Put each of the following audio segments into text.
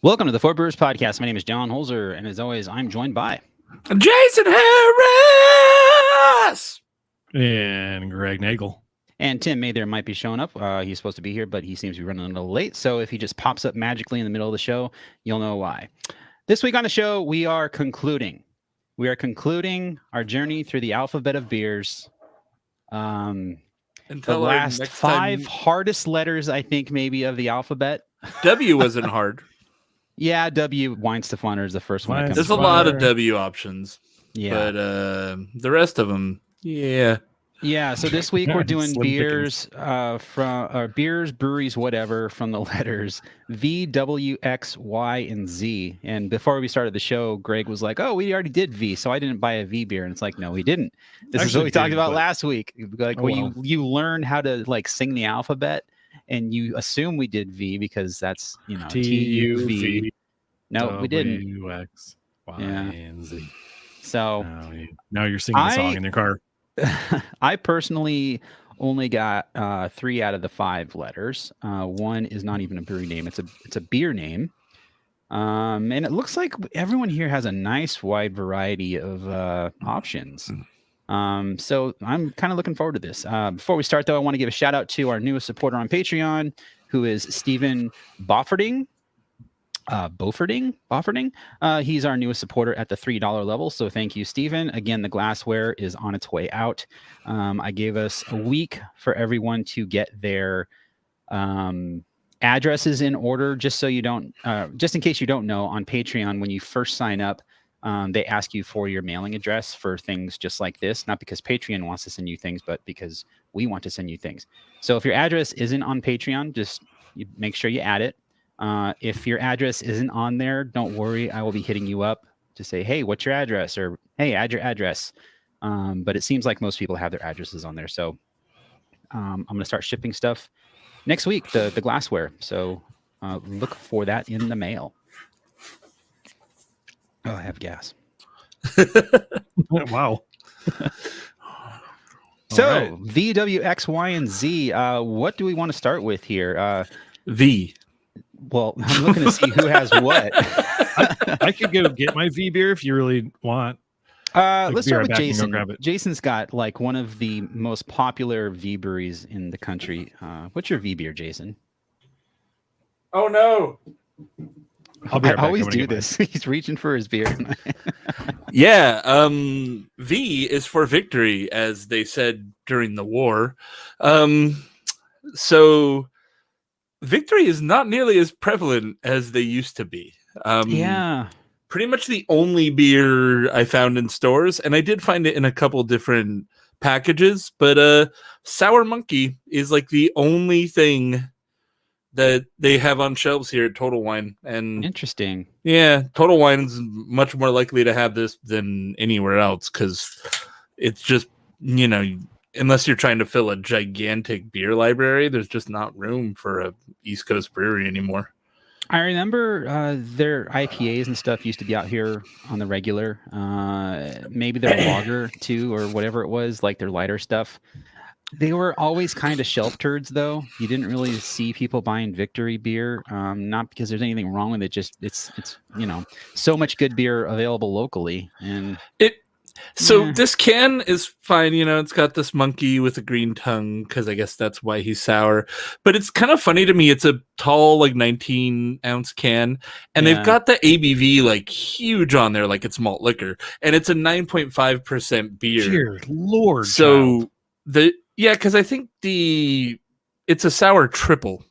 Welcome to the Four Brewers Podcast. My name is John Holzer, and as always, I'm joined by Jason Harris and Greg Nagel. And Tim Mather might be showing up. He's supposed to be here, but he seems to be running a little late. So if he just pops up magically in the middle of the show, you'll know why. This week on the show, we are concluding. We are concluding our journey through the alphabet of beers. The last five hardest letters, I think, maybe, of the alphabet. W wasn't hard. Yeah, W, Weinstefaner is the first one. There's a lot of W options. Yeah. But the rest of them, yeah. Yeah, so this week we're doing beers from beers, breweries, whatever, from the letters V, W, X, Y, and Z. And before we started the show, Greg was like, "Oh, we already did V, so I didn't buy a V beer." And it's like, no, we didn't. This is what we talked about last week. Like you learn how to like sing the alphabet, and you assume we did V because that's T-U-V. No, we didn't. W-X, Y, and Z. So now you're singing the song in your car. I personally only got 3 out of the 5 letters. One is not even a brewery name; it's a beer name. And it looks like everyone here has a nice wide variety of options. So I'm kind of looking forward to this. Before we start, though, I want to give a shout out to our newest supporter on Patreon, who is Stephen Bofferding. Bofferding. He's our newest supporter at the $3 level. So thank you, Stephen. Again, the glassware is on its way out. I gave us a week for everyone to get their addresses in order, just so you don't, just in case you don't know, on Patreon, when you first sign up, they ask you for your mailing address for things just like this, not because Patreon wants to send you things, but because we want to send you things. So if your address isn't on Patreon, just make sure you add it. If your address isn't on there, don't worry. I will be hitting you up to say, hey, what's your address? Or, hey, add your address. But it seems like most people have their addresses on there. So I'm going to start shipping stuff next week, the glassware. So look for that in the mail. Oh, I have gas. Wow. So right. V, W, X, Y, and Z. What do we want to start with here? V. Well, I'm looking to see who has what. I could go get my V beer if you really want. Let's start with Jason. Jason's got like one of the most popular V breweries in the country. What's your V beer, Jason? Oh no! I always do this. He's reaching for his beer. Yeah. V is for victory, as they said during the war. So victory is not nearly as prevalent as they used to be. Yeah. Pretty much the only beer I found in stores, and I did find it in a couple different packages, but Sour Monkey is like the only thing that they have on shelves here at Total Wine. And interesting. Yeah, Total Wine is much more likely to have this than anywhere else, because it's just, unless you're trying to fill a gigantic beer library, there's just not room for a East Coast brewery anymore. I remember their IPAs and stuff used to be out here on the regular. Maybe their lager too, or whatever it was, like their lighter stuff. They were always kind of shelf turds, though. You didn't really see people buying Victory beer, not because there's anything wrong with it. Just it's so much good beer available locally, and this can is fine. It's got this monkey with a green tongue, because I guess that's why he's sour. But it's kind of funny to me. It's a tall, like 19-ounce can, and they've got the ABV like huge on there, like it's malt liquor, and it's a 9.5% beer. Dear Lord! So because I think it's a sour triple.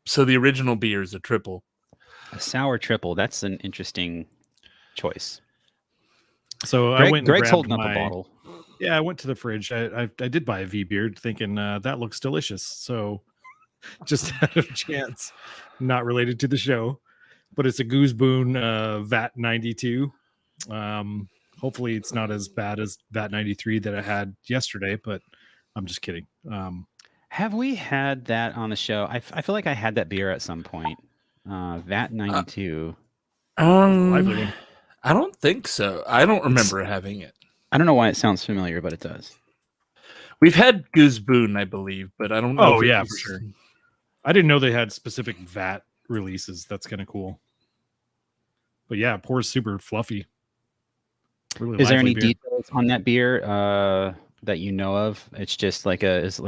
So the original beer is a triple. A sour triple. That's an interesting choice. So Greg's holding up a bottle. Yeah, I went to the fridge. I did buy a V beer thinking that looks delicious. So just out of chance, not related to the show, but it's a Goose Boon VAT 92. Hopefully it's not as bad as VAT 93 that I had yesterday, but I'm just kidding. Have we had that on the show? I feel like I had that beer at some point. VAT 92. I don't think so. I don't remember having it. I don't know why it sounds familiar, but it does. We've had Goose Boon, I believe, but I don't know. Oh, if it yeah, was- for sure. I didn't know they had specific vat releases. That's kind of cool. But yeah, it pours super fluffy. Really Is there lively any beer. details on that beer that you know of? It's just like it's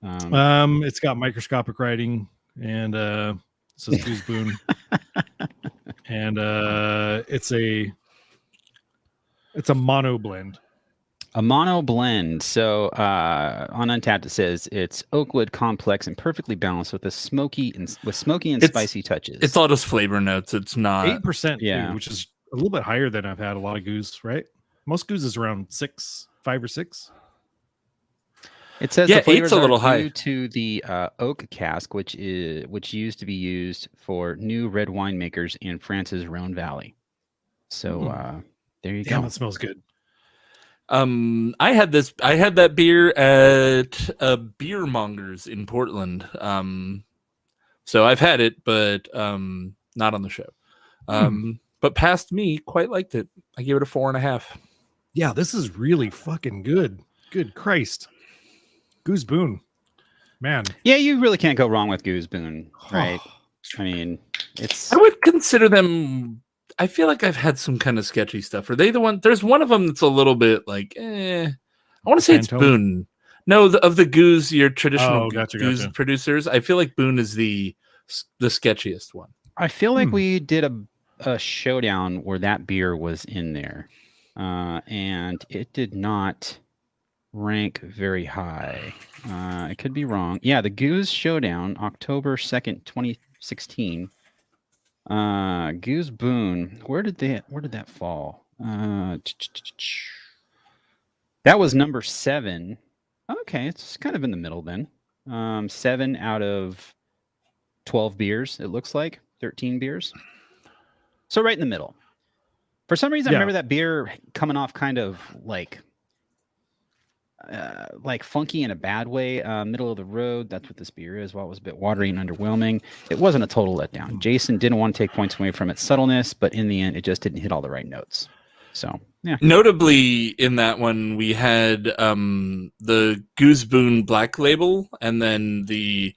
It's got microscopic writing and it says Goose Boon. And it's a mono blend. a mono blend. So on Untapped it says it's oakwood complex and perfectly balanced with smoky and spicy touches. It's all just flavor notes. It's not 8%, yeah. too, which is a little bit higher than I've had a lot of goose, right? Most goose is around 5 or 6. It says Yeah, the flavors 8's a are little due high. to the oak cask, which used to be used for new red winemakers in France's Rhone Valley. So there you Damn, go. that smells good. I had that beer at Beer Mongers in Portland. So I've had it, but not on the show. But past me quite liked it. I gave it a 4.5. Yeah, this is really fucking good. Good Christ. Goose Boon. Man. Yeah, you really can't go wrong with Goose Boon, right? I mean, it's. I would consider them. I feel like I've had some kind of sketchy stuff. Are they the one? There's one of them that's a little bit like, I want to say it's Phantom? Boone. No, of the goose, your traditional Gotcha. producers. I feel like Boone is the sketchiest one. I feel like we did a showdown where that beer was in there, and it did not rank very high. I could be wrong. Yeah, the Goose Showdown, October 2nd, 2016. Goose Boon. Where did that fall? That was number 7. Okay, it's kind of in the middle then. 7 out of 12 beers, it looks like. 13 beers. So right in the middle. For some reason, I remember that beer coming off kind of like funky in a bad way, middle of the road. That's what this beer is. While it was a bit watery and underwhelming, it wasn't a total letdown. Jason didn't want to take points away from its subtleness, but in the end, it just didn't hit all the right notes. So, yeah. Notably, in that one, we had the Goose Boon Black Label and then the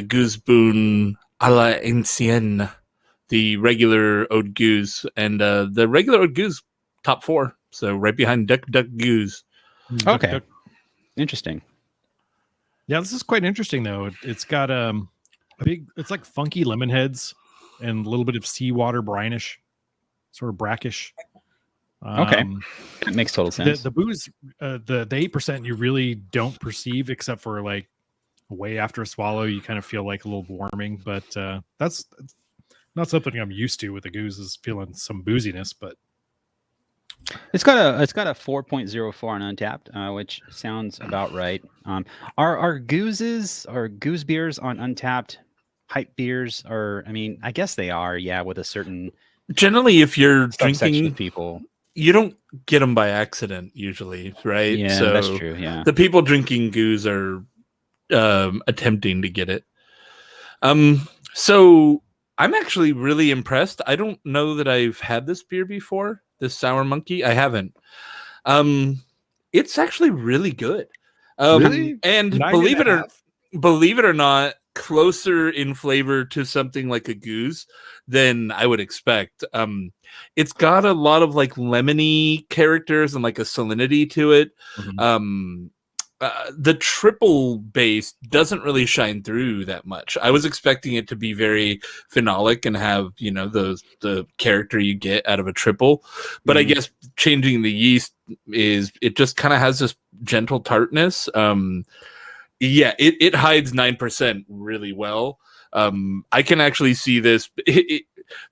Goose Boon a la Ancienne, the regular Oud Goose, and the regular Oud Goose top 4. So right behind Duck Duck Goose. Okay. Interesting. Yeah, this is quite interesting though. It's got it's like funky lemon heads and a little bit of seawater brinish, sort of brackish. Okay, that makes total sense. The booze, the 8% you really don't perceive except for like way after a swallow. You kind of feel like a little warming, but that's not something I'm used to with the goose. Is feeling some booziness, but. It's got a 4.04 on Untapped, which sounds about right. Are goose beers on Untapped hype beers? Or I mean, I guess they are. Yeah, with a certain generally, if you're subsection drinking of people, you don't get them by accident usually, right? Yeah, so that's true. Yeah, the people drinking goose are attempting to get it. So I'm actually really impressed. I don't know that I've had this beer before. This Sour Monkey, I haven't. It's actually really good. Really? And believe it or not, closer in flavor to something like a goose than I would expect. It's got a lot of like lemony characters and like a salinity to it. The triple base doesn't really shine through that much. I was expecting it to be very phenolic and have, the character you get out of a triple. But I guess changing the yeast it just kind of has this gentle tartness. It hides 9% really well. I can actually see this.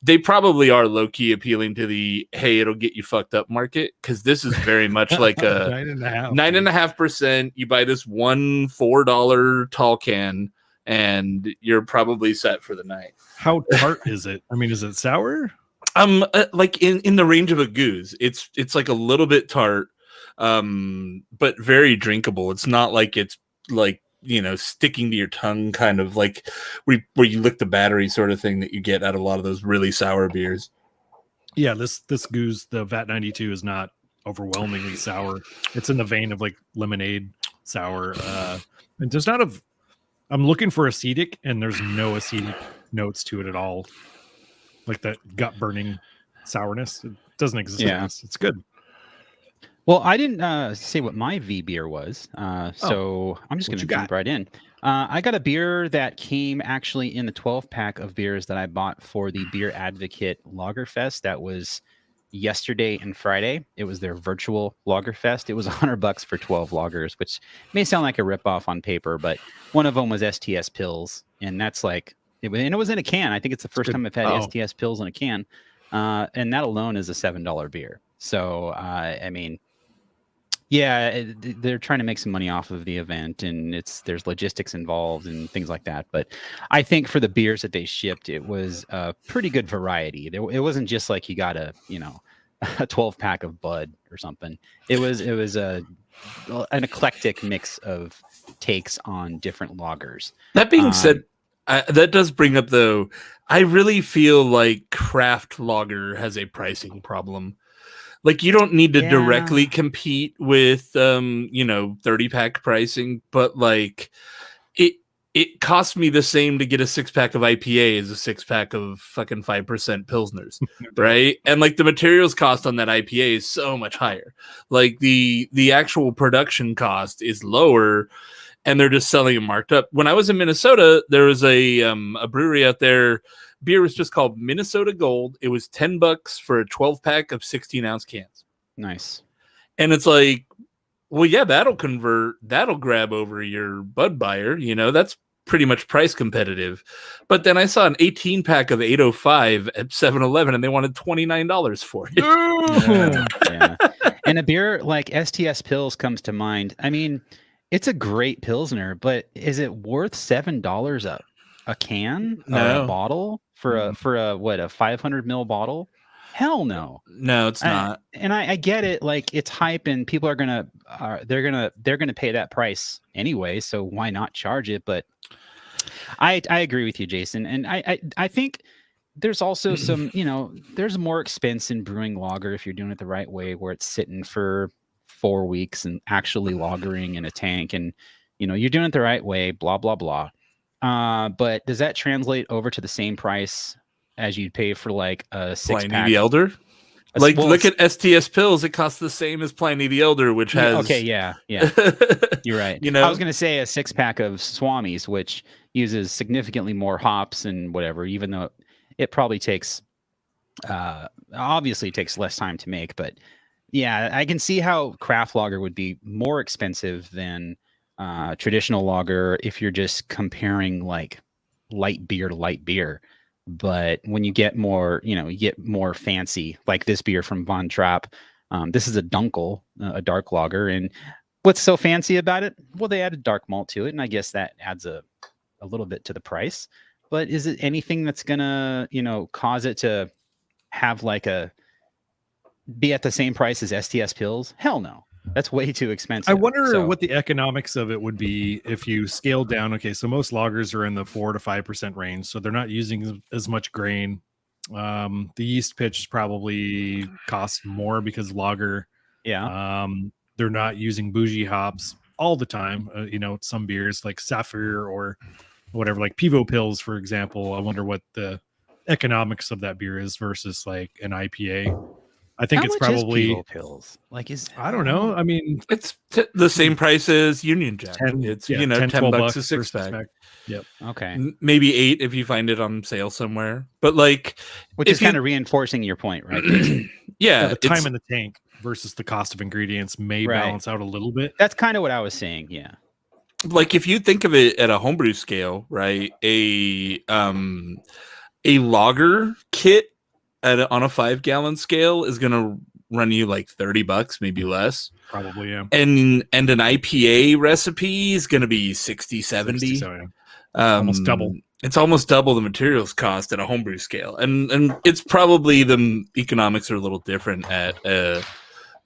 They probably are low-key appealing to the, hey, it'll get you fucked up market, because this is very much like a 9.5%. You buy this one $4 tall can, and you're probably set for the night. How tart is it? I mean, is it sour? Like in the range of a goose. It's like a little bit tart, but very drinkable. It's not like it's like, sticking to your tongue, kind of like where you lick the battery sort of thing that you get out of a lot of those really sour beers. Yeah, this goose, the VAT 92, is not overwhelmingly sour. It's in the vein of like lemonade sour. And there's not a. I'm looking for acetic, and there's no acetic notes to it at all. Like that gut burning sourness, it doesn't exist. Yeah. It's good. Well, I didn't say what my V beer was, so I'm just going to jump right in. I got a beer that came actually in the 12-pack of beers that I bought for the Beer Advocate Lagerfest. That was yesterday and Friday. It was their virtual Lagerfest. It was $100 for 12 lagers, which may sound like a ripoff on paper, but one of them was STS Pills, and that's like, and it was in a can. I think it's the first time I've had STS Pills in a can, and that alone is a $7 beer. So, I mean, yeah, they're trying to make some money off of the event, and there's logistics involved and things like that. But I think for the beers that they shipped, it was a pretty good variety. It wasn't just like you got a 12-pack of Bud or something. It was an eclectic mix of takes on different lagers. That being said, that does bring up, though, I really feel like craft lager has a pricing problem. Like, you don't need to directly compete with 30-pack pricing, but like it costs me the same to get a 6-pack of IPA as a 6-pack of fucking 5% Pilsners, right? And like the materials cost on that IPA is so much higher. Like the actual production cost is lower, and they're just selling it marked up. When I was in Minnesota, there was a brewery out there. Beer was just called Minnesota Gold. It was $10 for a 12-pack of 16-ounce cans. Nice. And it's like, well, yeah, that'll convert. That'll grab over your Bud buyer. That's pretty much price competitive. But then I saw an 18-pack of 805 at 7-Eleven, and they wanted $29 for it. Yeah. And a beer like STS Pills comes to mind. I mean, it's a great Pilsner, but is it worth $7 a can or a bottle for a 500 ml bottle? Hell no. No, it's not. And I get it, like it's hype and people are gonna pay that price anyway, so why not charge it? But I agree with you, Jason, and I think there's also some, there's more expense in brewing lager if you're doing it the right way, where it's sitting for 4 weeks and actually lagering in a tank, and you're doing it the right way, blah blah blah. But does that translate over to the same price as you'd pay for like a 6-pack? Pliny the Elder? Look at STS Pills. It costs the same as Pliny the Elder, which has... Okay, yeah. You're right. I was going to say a 6-pack of Swamis, which uses significantly more hops and whatever, even though it probably takes... obviously, it takes less time to make. But yeah, I can see how craft lager would be more expensive than... traditional lager if you're just comparing like light beer to light beer. But when you get more, you get more fancy, like this beer from Von Trapp. This is a Dunkel, a dark lager. And what's so fancy about it? Well, they added dark malt to it, and I guess that adds a little bit to the price. But is it anything that's gonna, cause it to have like be at the same price as STS Pills? Hell no. That's way too expensive. I wonder what the economics of it would be if you scale down. Okay, so most lagers are in the 4 to 5% range, so they're not using as much grain. The yeast pitch probably costs more because lager. Yeah. They're not using bougie hops all the time. Some beers like Sapphire or whatever, like Pivo Pills, for example. I wonder what the economics of that beer is versus like an IPA. I think it's probably Pills. I don't know. I mean, it's the same price as Union Jack. It's $10 a 6-pack. Yep. Okay. Maybe $8 if you find it on sale somewhere. But which is kind of reinforcing your point, right? Yeah, the time in the tank versus the cost of ingredients may balance out a little bit. That's kind of what I was saying. Yeah. Like if you think of it at a homebrew scale, right? A lager kit on a 5-gallon scale is going to run you like $30, maybe less. Probably, yeah. And an IPA recipe is going to be 60, 70. Almost double. It's almost double the materials cost at a homebrew scale. And it's probably the economics are a little different at a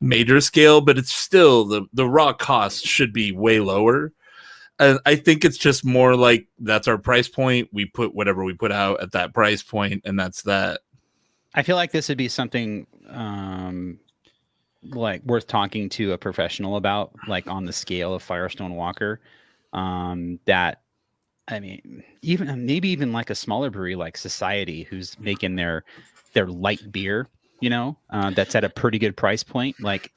major scale, but it's still the raw cost should be way lower. I think it's just more like that's our price point. We put whatever we put out at that price point, and that's that. I feel like this would be something like worth talking to a professional about, like on the scale of Firestone Walker. That, I mean, even like a smaller brewery like Society, who's making their light beer, that's at a pretty good price point. Like,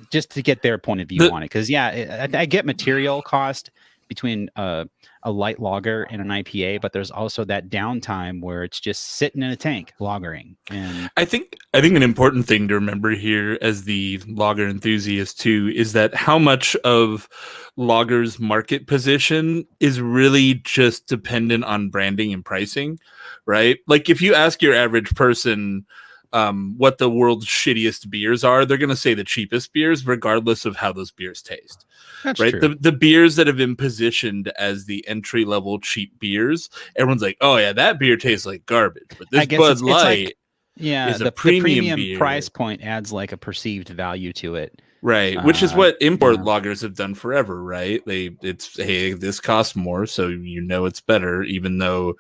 just to get their point of view on it, because I get material cost between a light lager and an IPA, but there's also that downtime where it's just sitting in a tank lagering. And I think an important thing to remember here as the lager enthusiast too is that how much of lager's market position is really just dependent on branding and pricing, right? Like if you ask your average person what the world's shittiest beers are, they're going to say the cheapest beers, regardless of how those beers taste. that's right? true. The beers that have been positioned as the entry level cheap beers, everyone's like, oh yeah, that beer tastes like garbage. But this Bud Light is a premium beer. Price point adds like a perceived value to it. Right, which is what import lagers have done forever, right? Hey, this costs more, so it's better, even though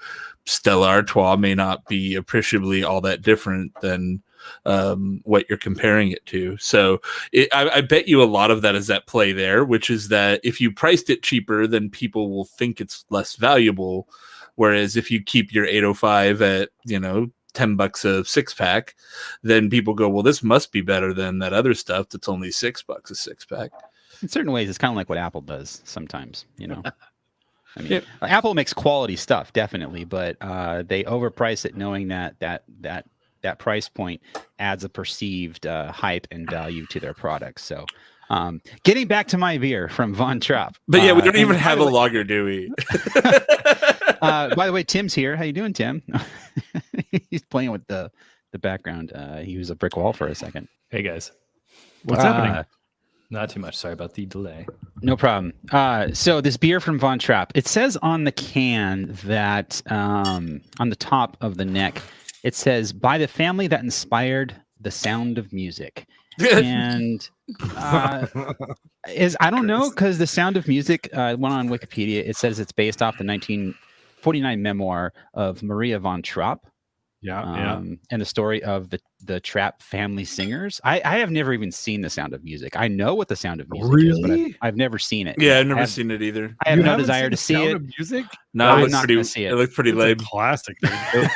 Stella Artois may not be appreciably all that different than what you're comparing it to. So I bet you a lot of that is at play there, which is that if you priced it cheaper, then people will think it's less valuable. Whereas if you keep your 805 at, $10 a 6-pack, then people go, well, this must be better than that other stuff that's only $6 a 6-pack. In certain ways, it's kind of like what Apple does sometimes, I mean, Apple makes quality stuff, definitely, but they overprice it, knowing that price point adds a perceived hype and value to their products. So, getting back to my beer from Von Trapp. But we don't even have a lager, do we? By the way, Tim's here. How you doing, Tim? He's playing with the background. He was a brick wall for a second. Hey guys, What's happening? not too much. Sorry about the delay. No problem. So this beer from Von Trapp, it says on the can that on the top of the neck, it says by the family that inspired the sound of music. And I don't know, because the Sound of Music went on Wikipedia. It says it's based off the 1949 memoir of Maria von Trapp. And the story of the Trapp family singers. I have never even seen the Sound of Music. I know what the Sound of Music is, but I've never seen it. Yeah, I've never seen it either. I have no desire to see Sound it. of Music? No, I'm it not going to see it. It looked pretty It's lame. a classic, dude.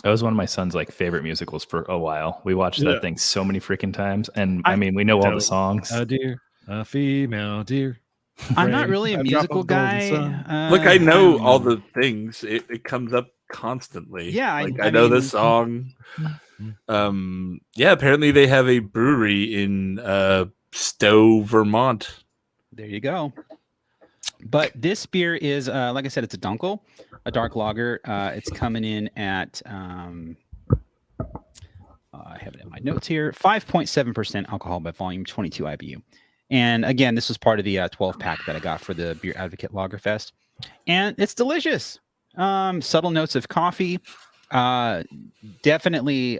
That was one of my son's favorite musicals for a while. We watched that thing so many freaking times, and I mean, we know all the songs. A deer, a female deer. I'm not really a musical guy. Look, I know all the things. It comes up constantly. Yeah, I know this song. Apparently they have a brewery in Stowe, Vermont. There you go. But this beer is, like I said, it's a Dunkel, a dark lager. It's coming in at, I have it in my notes here, 5.7% alcohol by volume, 22 IBU. And again, this was part of the 12-pack that I got for the Beer Advocate Lagerfest. And it's delicious. Subtle notes of coffee, definitely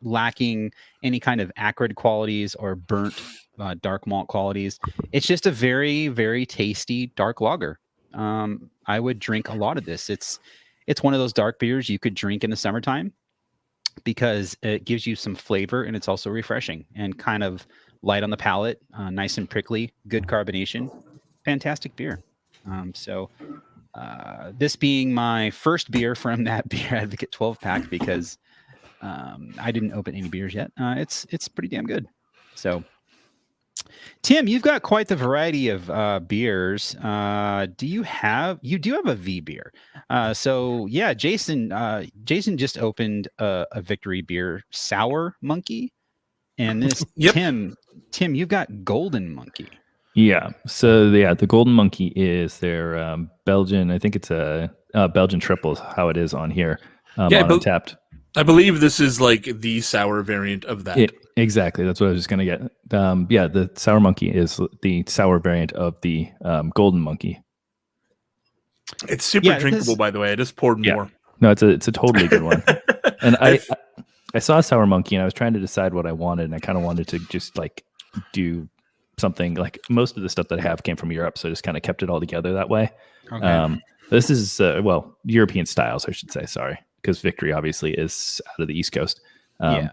lacking any kind of acrid qualities or burnt dark malt qualities. It's just a very, very tasty dark lager. I would drink a lot of this. It's one of those dark beers you could drink in the summertime because it gives you some flavor, and it's also refreshing and kind of light on the palate, nice and prickly, good carbonation, fantastic beer. This being my first beer from that Beer Advocate 12-pack, because I didn't open any beers yet. It's pretty damn good. So, Tim, you've got quite the variety of beers. You do have a V beer. Jason just opened a Victory beer, Sour Monkey, and this Tim, you've got Golden Monkey. Yeah. So the Golden Monkey is their Belgian. I think it's a Belgian triple, is how it is on here. On Untapped. I believe this is like the sour variant of that. Exactly. That's what I was just going to get. The Sour Monkey is the sour variant of the Golden Monkey. It's super drinkable, by the way. I just poured more. No, it's a totally good one. And I saw Sour Monkey, and I was trying to decide what I wanted, and I kind of wanted to just do something like most of the stuff that I have came from Europe, so I just kind of kept it all together that way. Okay. This is European styles, I should say. Sorry, because Victory obviously is out of the East Coast.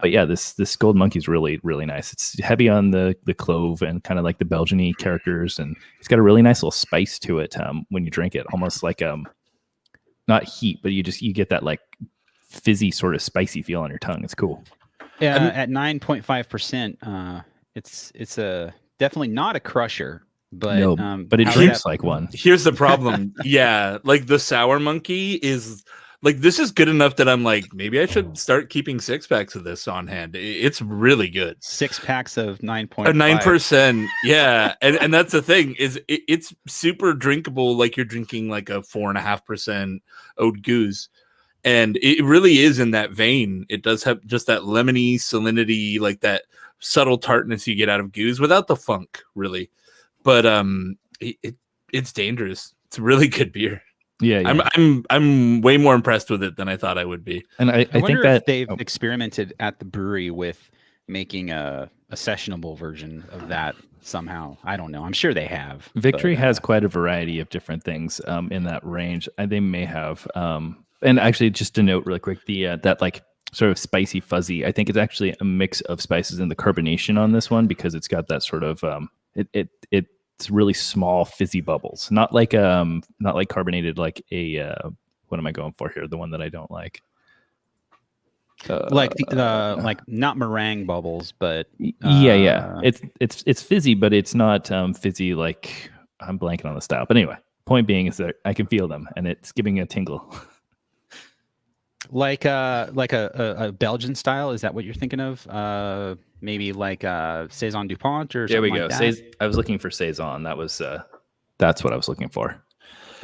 But yeah, this Gold Monkey is really, really nice. It's heavy on the clove and kind of like the Belgian-y characters, and it's got a really nice little spice to it when you drink it, almost like not heat, but you get that like fizzy sort of spicy feel on your tongue. It's cool. Yeah, at 9.5%, it's a definitely not a crusher, but no, but it drinks like one. Here's the problem. Yeah, like the Sour Monkey is like, this is good enough that I'm like, maybe I should start keeping 6-packs of this on hand. It's really good. 6 packs of 9.5. 9%. Yeah. And that's the thing is it's super drinkable. Like you're drinking like a 4.5% oat goose. And it really is in that vein. It does have just that lemony salinity, like that subtle tartness you get out of goose without the funk, really. But it's dangerous. It's a really good beer. Yeah. I'm way more impressed with it than I thought I would be. And I think wonder that if they've experimented at the brewery with making a sessionable version of that somehow. I don't know. I'm sure they have. Victory has quite a variety of different things in that range. They may have. And actually, just to note really quick, that like sort of spicy fuzzy, I think it's actually a mix of spices in the carbonation on this one, because it's got that sort of it's really small fizzy bubbles, not like carbonated, like a what am I going for here? The one that I don't like. Like not meringue bubbles, but yeah. It's fizzy, but it's not fizzy like, I'm blanking on the style. But anyway, point being is that I can feel them, and it's giving a tingle. Like a Belgian style. Is that what you're thinking of? Maybe like Saison Dupont or something. There we go. Like that? I was looking for Saison. That's what I was looking for.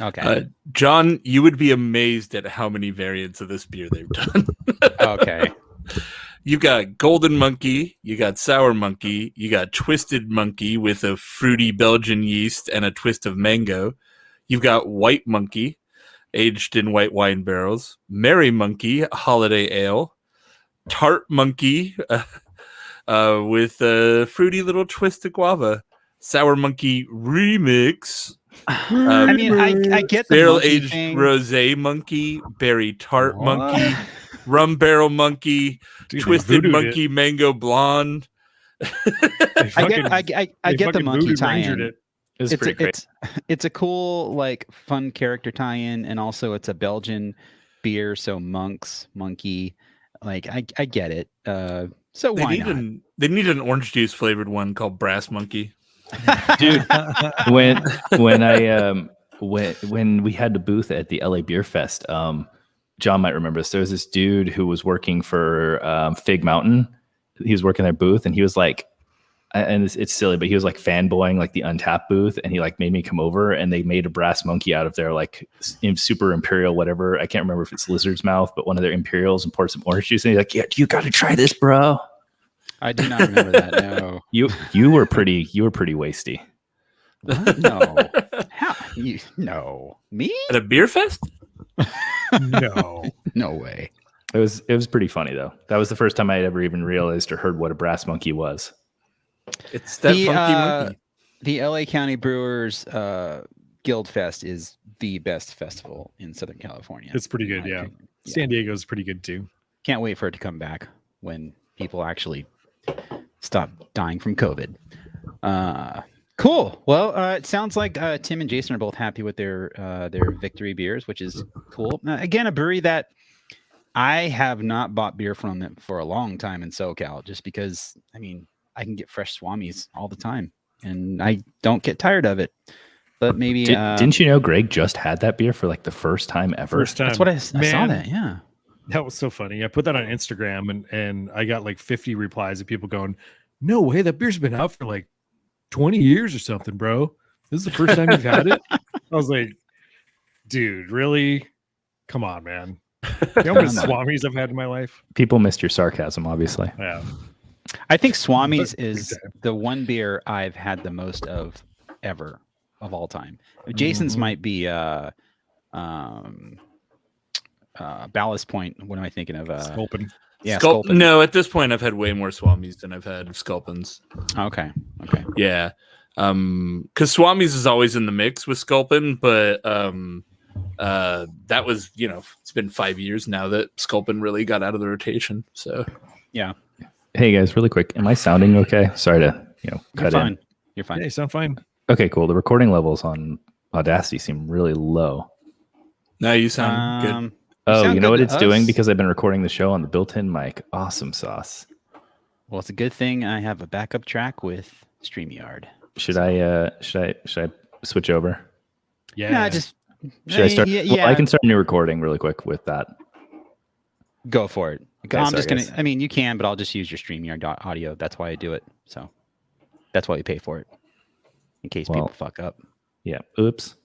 Okay. John, you would be amazed at how many variants of this beer they've done. Okay. You got Golden Monkey, you got Sour Monkey, you got Twisted Monkey with a fruity Belgian yeast and a twist of mango. You've got White Monkey, aged in white wine barrels. Merry Monkey, holiday ale. Tart Monkey, with a fruity little twist of guava. Sour Monkey Remix. I mean, I get the barrel aged thing. rosé monkey, berry tart monkey, rum barrel monkey, Dude, twisted monkey, mango blonde. I get the monkey tie-in. It's pretty great. It's a cool, like, fun character tie-in, and also it's a Belgian beer, so monkey. Like, I get it. So why not? They need an orange juice flavored one called Brass Monkey. Dude, when we had the booth at the LA Beer Fest, John might remember this. There was this dude who was working for Fig Mountain. He was working their booth, and he was like, and it's silly, but he was like fanboying like the Untapped booth, and he like made me come over, and they made a Brass Monkey out of their like super imperial whatever. I can't remember if it's Lizard's Mouth, but one of their imperials, and poured some orange juice, and he's like, "Yeah, you got to try this, bro." I do not remember that. No. You were pretty wasty. What? No. How? No. Me? At a beer fest? No. No way. It was pretty funny though. That was the first time I had ever even realized or heard what a Brass Monkey was. It's that funky monkey. The LA County Brewers Guild Fest is the best festival in Southern California. It's pretty good, yeah. San Diego's pretty good too. Can't wait for it to come back when people actually stop dying from COVID. Cool. Well, it sounds like Tim and Jason are both happy with their Victory beers, which is cool. Again, a brewery that I have not bought beer from it for a long time in SoCal, just because, I mean, I can get fresh Swamis all the time, and I don't get tired of it. But maybe didn't you know Greg just had that beer for like the first time ever? First time. That's what I saw that. Yeah. That was so funny. I put that on Instagram, and I got like 50 replies of people going, "No way, that beer's been out for like 20 years or something, bro. This is the first time you've had it." I was like, dude, really? Come on, man. You know how many Swamis I've had in my life? People missed your sarcasm, obviously. Yeah. I think Swami's is the one beer I've had the most of ever, of all time. Jason's might be Ballast Point. What am I thinking of? Sculpin. Yeah, Sculpin. No, at this point, I've had way more Swamis than I've had Sculpins. Okay. Yeah. Because Swamis is always in the mix with Sculpin, but that was, it's been 5 years now that Sculpin really got out of the rotation. So Yeah. Hey guys, really quick. Am I sounding okay? Sorry to, You're cut fine. in. You're fine. Yeah, you sound fine. Okay, cool. The recording levels on Audacity seem really low. Now you sound good. You Oh, sound you know good what to it's doing? us. Because I've been recording the show on the built-in mic. Awesome sauce. Well, it's a good thing I have a backup track with StreamYard. Should I switch over? Yeah. Nah, just Should I start? Yeah, Well, I can start a new recording really quick with that. go for it. Okay, I'm sorry, just gonna. guys. I mean, you can, but I'll just use your StreamYard audio. That's why I do it. So that's why we pay for it, in case people fuck up. Yeah. Oops.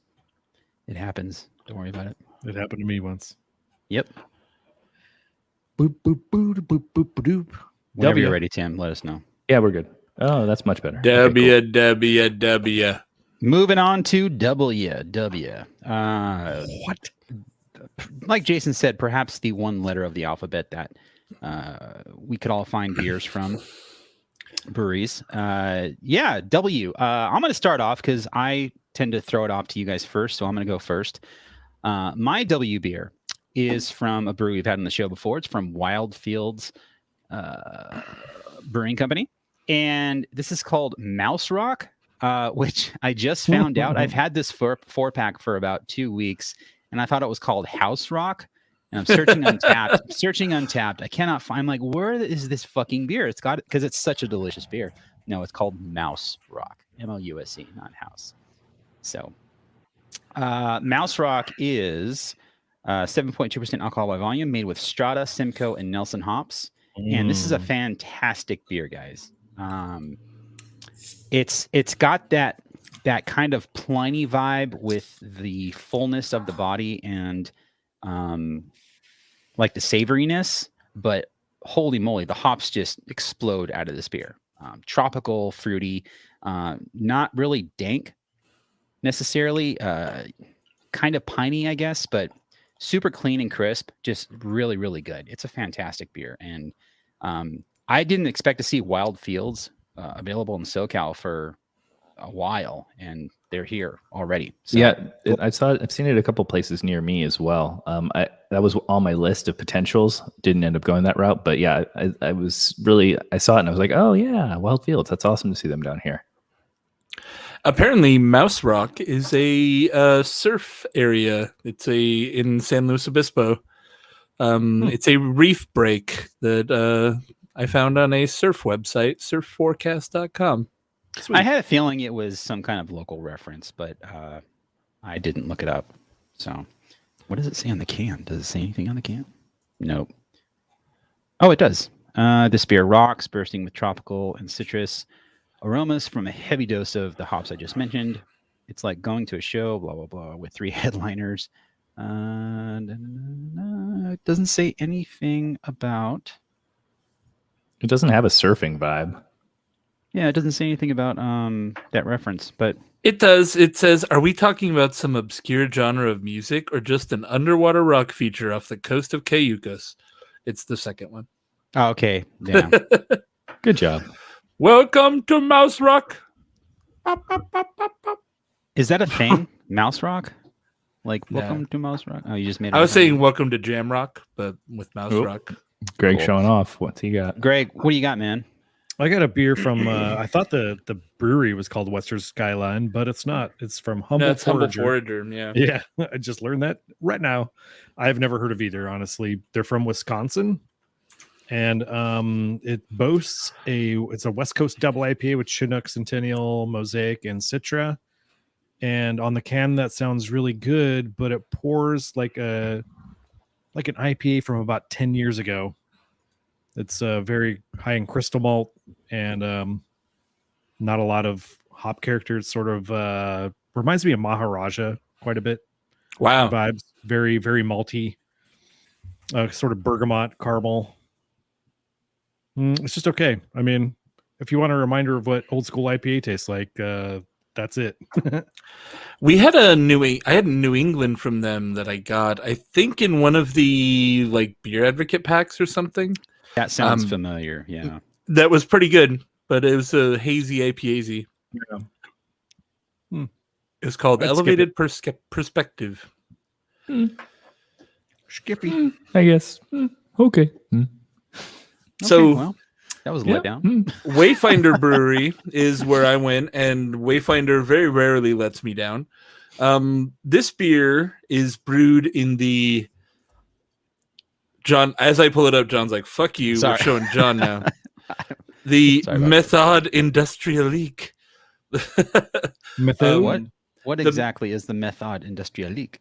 It happens. Don't worry about it. It happened to me once. Yep. Boop, boop, boop, boop, boop, boop, boop. Whenever you're ready, Tim, let us know. Yeah, we're good. Oh, that's much better. Okay, cool. W. Moving on to WW. What? Like Jason said, perhaps the one letter of the alphabet that we could all find beers from breweries. Yeah, W. I'm going to start off because I tend to throw it off to you guys first, so I'm going to go first. My W beer is from a brewery we've had on the show before. It's from Wild Fields Brewing Company, and this is called Mouse Rock, which I just found out. I've had this four-pack for about 2 weeks, and I thought it was called House Rock. And I'm searching Untapped. I cannot find. I'm like, where is this fucking beer? It's got it because it's such a delicious beer. No, it's called Mouse Rock, MOUSE, not House. So, Mouse Rock is 7.2% alcohol by volume, made with Strata, Simcoe, and Nelson hops. And this is a fantastic beer, guys. It's got that kind of Pliny vibe with the fullness of the body and like the savoriness, but holy moly, the hops just explode out of this beer. Tropical, fruity, not really dank necessarily, kind of piney, I guess, but super clean and crisp, just really, really good. It's a fantastic beer. And I didn't expect to see Wild Fields available in SoCal for a while, and they're here already. So, yeah, I've seen it a couple places near me as well. That was on my list of potentials. Didn't end up going that route, but yeah, I saw it and I was like, oh yeah, Wild Fields. That's awesome to see them down here. Apparently, Mouse Rock is a surf area. It's in San Luis Obispo. It's a reef break that I found on a surf website, surfforecast.com. Sweet. I had a feeling it was some kind of local reference, but I didn't look it up. So, what does it say on the can? Does it say anything on the can? Nope. Oh, it does. This beer rocks, bursting with tropical and citrus aromas from a heavy dose of the hops I just mentioned. It's like going to a show, blah, blah, blah, with 3 headliners. It doesn't say anything about... It doesn't have a surfing vibe. Yeah, it doesn't say anything about that reference, but... It does. It says, are we talking about some obscure genre of music or just an underwater rock feature off the coast of Cayucos? It's the second one. Oh, okay. Yeah. Good job. Welcome to Mouse Rock. Is that a thing? Mouse Rock? Like, No. welcome to Mouse Rock? Oh, you just made it I was up. saying welcome to Jam Rock, but with Mouse Oop. Rock. Greg Cool. showing off. What's he got? Greg, what do you got, man? I got a beer from I thought the brewery was called Western Skyline, but it's not. It's from Humble No, it's Humble Forager. Forager. Yeah. Yeah, I just learned that right now. I've never heard of either, honestly. They're from Wisconsin, and it boasts it's a West Coast double IPA with Chinook, Centennial, Mosaic, and Citra. And on the can, that sounds really good, but it pours like an IPA from about 10 years ago. It's very high in crystal malt and not a lot of hop characters. Sort of reminds me of Maharaja quite a bit. Wow. Vibes, very, very malty, sort of bergamot caramel. It's just okay. I mean, if you want a reminder of what old school IPA tastes like, that's it. We had I had a New England from them that I got, I think in one of the like Beer Advocate packs or something. That sounds familiar. Yeah. That was pretty good, but it was a hazy IPA-zy. Yeah. It was called I'd Elevated Perspective. Skippy. I guess. Okay. So well, that was a Yeah. letdown. Wayfinder Brewery is where I went, and Wayfinder very rarely lets me down. This beer is brewed in the John. As I pull it up, John's like, "Fuck you." Sorry. We're showing John now. The Sorry about Method Industrialique. Method. What exactly is the Method Industrialique?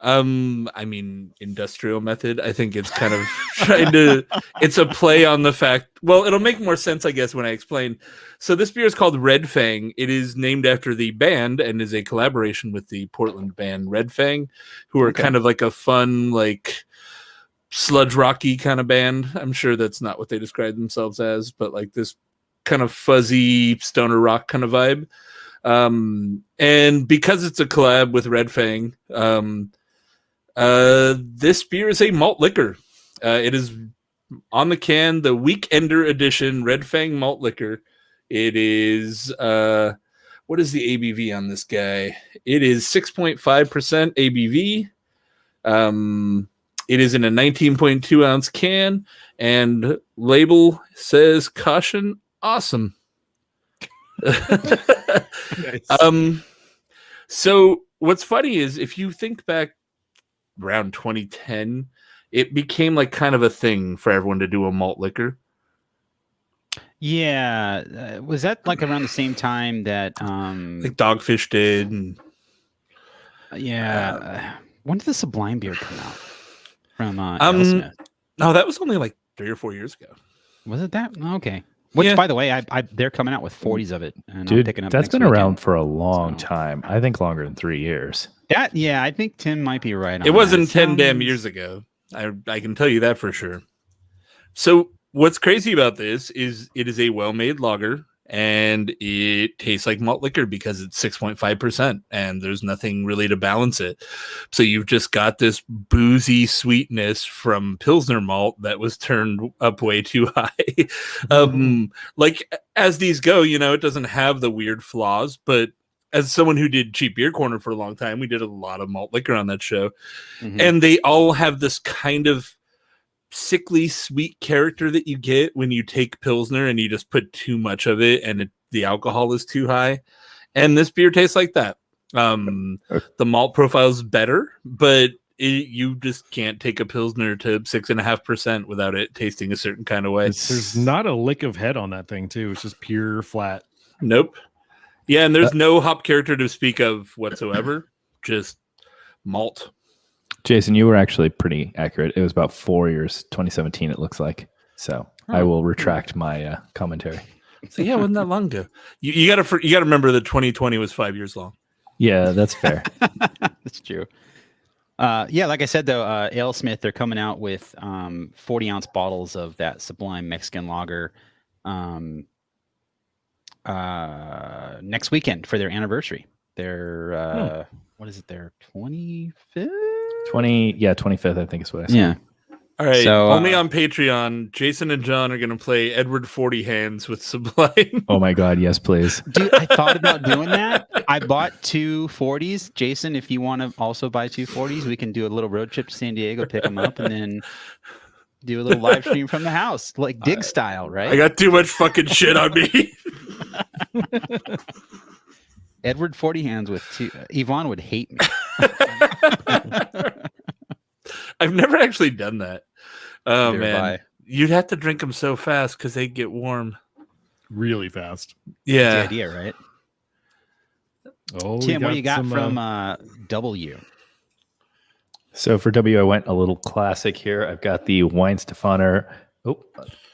I mean, industrial method. I think it's kind of trying to. It's a play on the fact. Well, it'll make more sense, I guess, when I explain. So this beer is called Red Fang. It is named after the band and is a collaboration with the Portland band Red Fang, who are kind of like a fun, like sludge rocky kind of band. I'm sure that's not what they describe themselves as, but like this kind of fuzzy stoner rock kind of vibe. And because it's a collab with Red Fang, this beer is a malt liquor. It is on the can, the Weekender edition Red Fang malt liquor. It is what is the ABV on this guy? It is 6.5% ABV. It is in a 19.2 ounce can, and label says caution awesome. Nice. So what's funny is if you think back around 2010, it became like kind of a thing for everyone to do a malt liquor. Yeah, was that like around the same time that Like Dogfish did. And, when did the Sublime beer come out from AleSmith? no, that was only like 3 or 4 years ago. Was it that? Okay. Which, Yeah. by the way, they're coming out with 40s of it, and I'm Dude, picking up. that's next been weekend. around for a long So- time. I think longer than 3 years. I think Tim might be right on It wasn't that. 10 damn years ago. I can tell you that for sure. So what's crazy about this is it is a well-made lager, and it tastes like malt liquor because it's 6.5%, and there's nothing really to balance it. So you've just got this boozy sweetness from Pilsner malt that was turned up way too high. Like as these go, it doesn't have the weird flaws, but as someone who did Cheap Beer Corner for a long time, we did a lot of malt liquor on that show. Mhm. And they all have this kind of sickly sweet character that you get when you take Pilsner and you just put too much of it and the alcohol is too high. And this beer tastes like that. The malt profile is better, but you just can't take a Pilsner to 6.5% without it tasting a certain kind of way. There's not a lick of head on that thing, too. It's just pure flat. Nope. Yeah, and there's no hop character to speak of whatsoever. Just malt. Jason, you were actually pretty accurate. It was about 4 years, 2017, it looks like. So I will retract my commentary. So yeah, it wasn't that long ago. You gotta remember that 2020 was 5 years long. Yeah, that's fair. That's true. Like I said, though, AleSmith, they're coming out with 40-ounce bottles of that Sublime Mexican lager next weekend for their anniversary. Their what is it? Their 25th? 25th, I think is what I said. Yeah. All right. So, only on Patreon, Jason and John are gonna play Edward 40 Hands with Sublime. Oh my God, yes, please. Dude, I thought about doing that. I bought 2 40s. Jason, if you want to also buy 2 40s, we can do a little road trip to San Diego, pick them up, and then do a little live stream from the house, like Dig style, right? I got too much fucking shit on me. Edward 40 Hands with 2. Yvonne would hate me. I've never actually done that. Oh Neither man, have I. you'd have to drink them so fast because they get warm. Really fast. The Yeah. idea, right? Oh, Tim, what do you got some, from W? So for W, I went a little classic here. I've got the Wine Stefaner. Oh,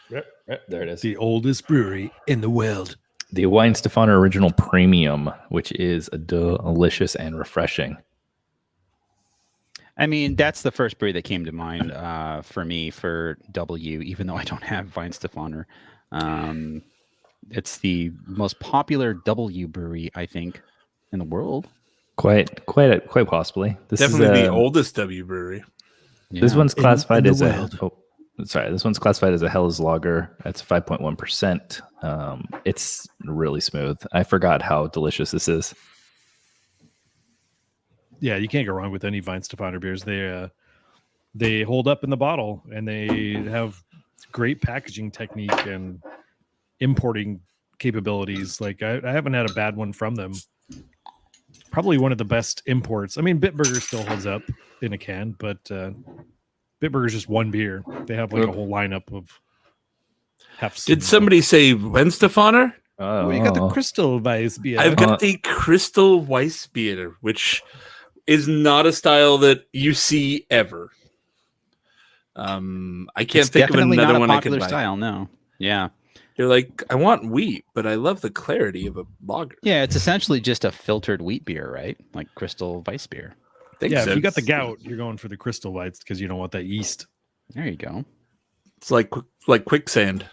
there it is. the oldest brewery in the world? The Wine Stefaner Original Premium, which is delicious and refreshing. I mean, that's the first brewery that came to mind for me for W, even though I don't have Weinstefaner. It's the most popular W brewery, I think, in the world. Quite possibly. This Definitely is the oldest W brewery. This one's classified in as the a. world. Oh, sorry, this one's classified as a Helles Lager. That's 5.1%. It's really smooth. I forgot how delicious this is. Yeah, you can't go wrong with any Weinstefaner beers. They hold up in the bottle, and they have great packaging technique and importing capabilities. Like I haven't had a bad one from them. Probably one of the best imports. I mean, Bitburger still holds up in a can, but Bitburger is just one beer. They have like a whole lineup of hefts. Did somebody say Wenstefaner? Oh, you got the Crystal Weiss beer. I've got the Crystal Weiss beer, which is not a style that you see ever. I can't think of another one I can buy. Style, no. Yeah. You're like, I want wheat, but I love the clarity of a lager. Yeah, it's essentially just a filtered wheat beer, right? Like Crystal Weiss beer. Yeah, if you got the gout, you're going for the Crystal Weiss because you don't want that yeast. There you go. It's like quicksand.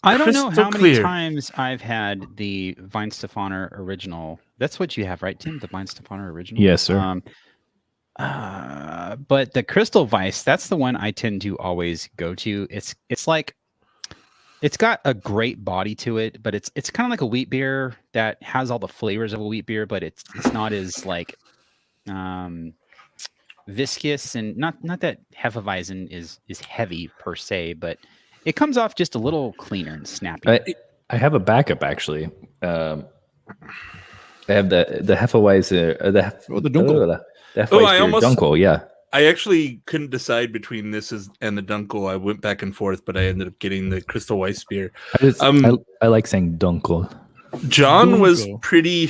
I don't know how many times I've had the Weihenstephaner original. That's what you have, right, Tim? The Weihenstephaner original? Yes, sir. But the Crystal Weiss, that's the one I tend to always go to. It's like, it's got a great body to it, but it's kind of like a wheat beer that has all the flavors of a wheat beer, but it's not as like viscous, and not that Hefeweizen is heavy per se, but it comes off just a little cleaner and snappy. I have a backup actually. I have the Hefeweizen, the Dunkel. The Hefeweizen Dunkel, yeah. I actually couldn't decide between this and the Dunkel. I went back and forth, but I ended up getting the Crystal Weiss beer. I like saying Dunkel. John was pretty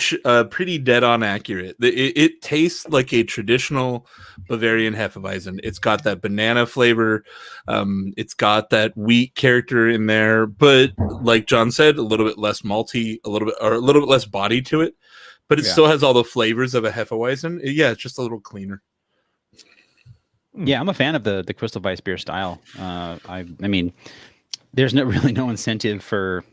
dead on accurate. It tastes like a traditional Bavarian Hefeweizen. It's got that banana flavor. It's got that wheat character in there, but like John said, a little bit less malty, a little bit less body to it. But it still has all the flavors of a Hefeweizen. Yeah, it's just a little cleaner. Yeah, I'm a fan of the Crystal Weiss beer style. I mean, there's really no incentive for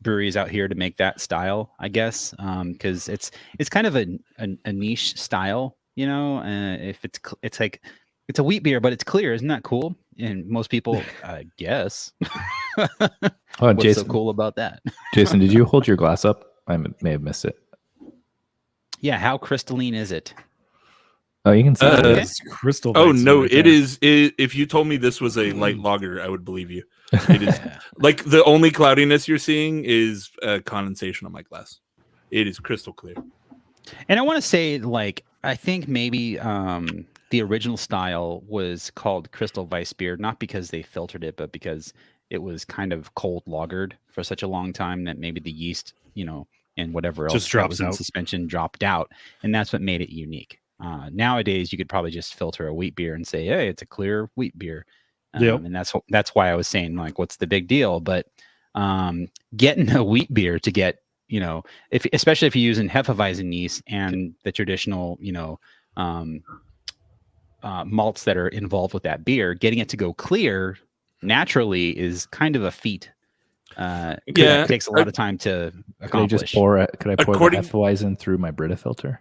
breweries out here to make that style, I guess, because it's kind of a niche style, you know. If it's like it's a wheat beer, but it's clear, isn't that cool? And most people, I guess. What's Jason, so cool about that? Jason, did you hold your glass up? I may have missed it. Yeah, how crystalline is it? Oh, you can see it's crystal. Oh no, it is. If you told me this was a light lager, I would believe you. It is like the only cloudiness you're seeing is condensation on my glass. It is crystal clear. And I want to say, like, I think maybe the original style was called Crystal Weiss beer, not because they filtered it, but because it was kind of cold lagered for such a long time that maybe the yeast, you know, and whatever else just that was in suspension dropped out, and that's what made it unique. Nowadays, you could probably just filter a wheat beer and say, "Hey, it's a clear wheat beer," and that's why I was saying, like, what's the big deal? But getting a wheat beer to get, you know, especially if you're using Hefeweizen yeast and the traditional, you know, malts that are involved with that beer, getting it to go clear naturally is kind of a feat. It takes a lot of time to accomplish. Could I pour the Hefeweizen through my Brita filter?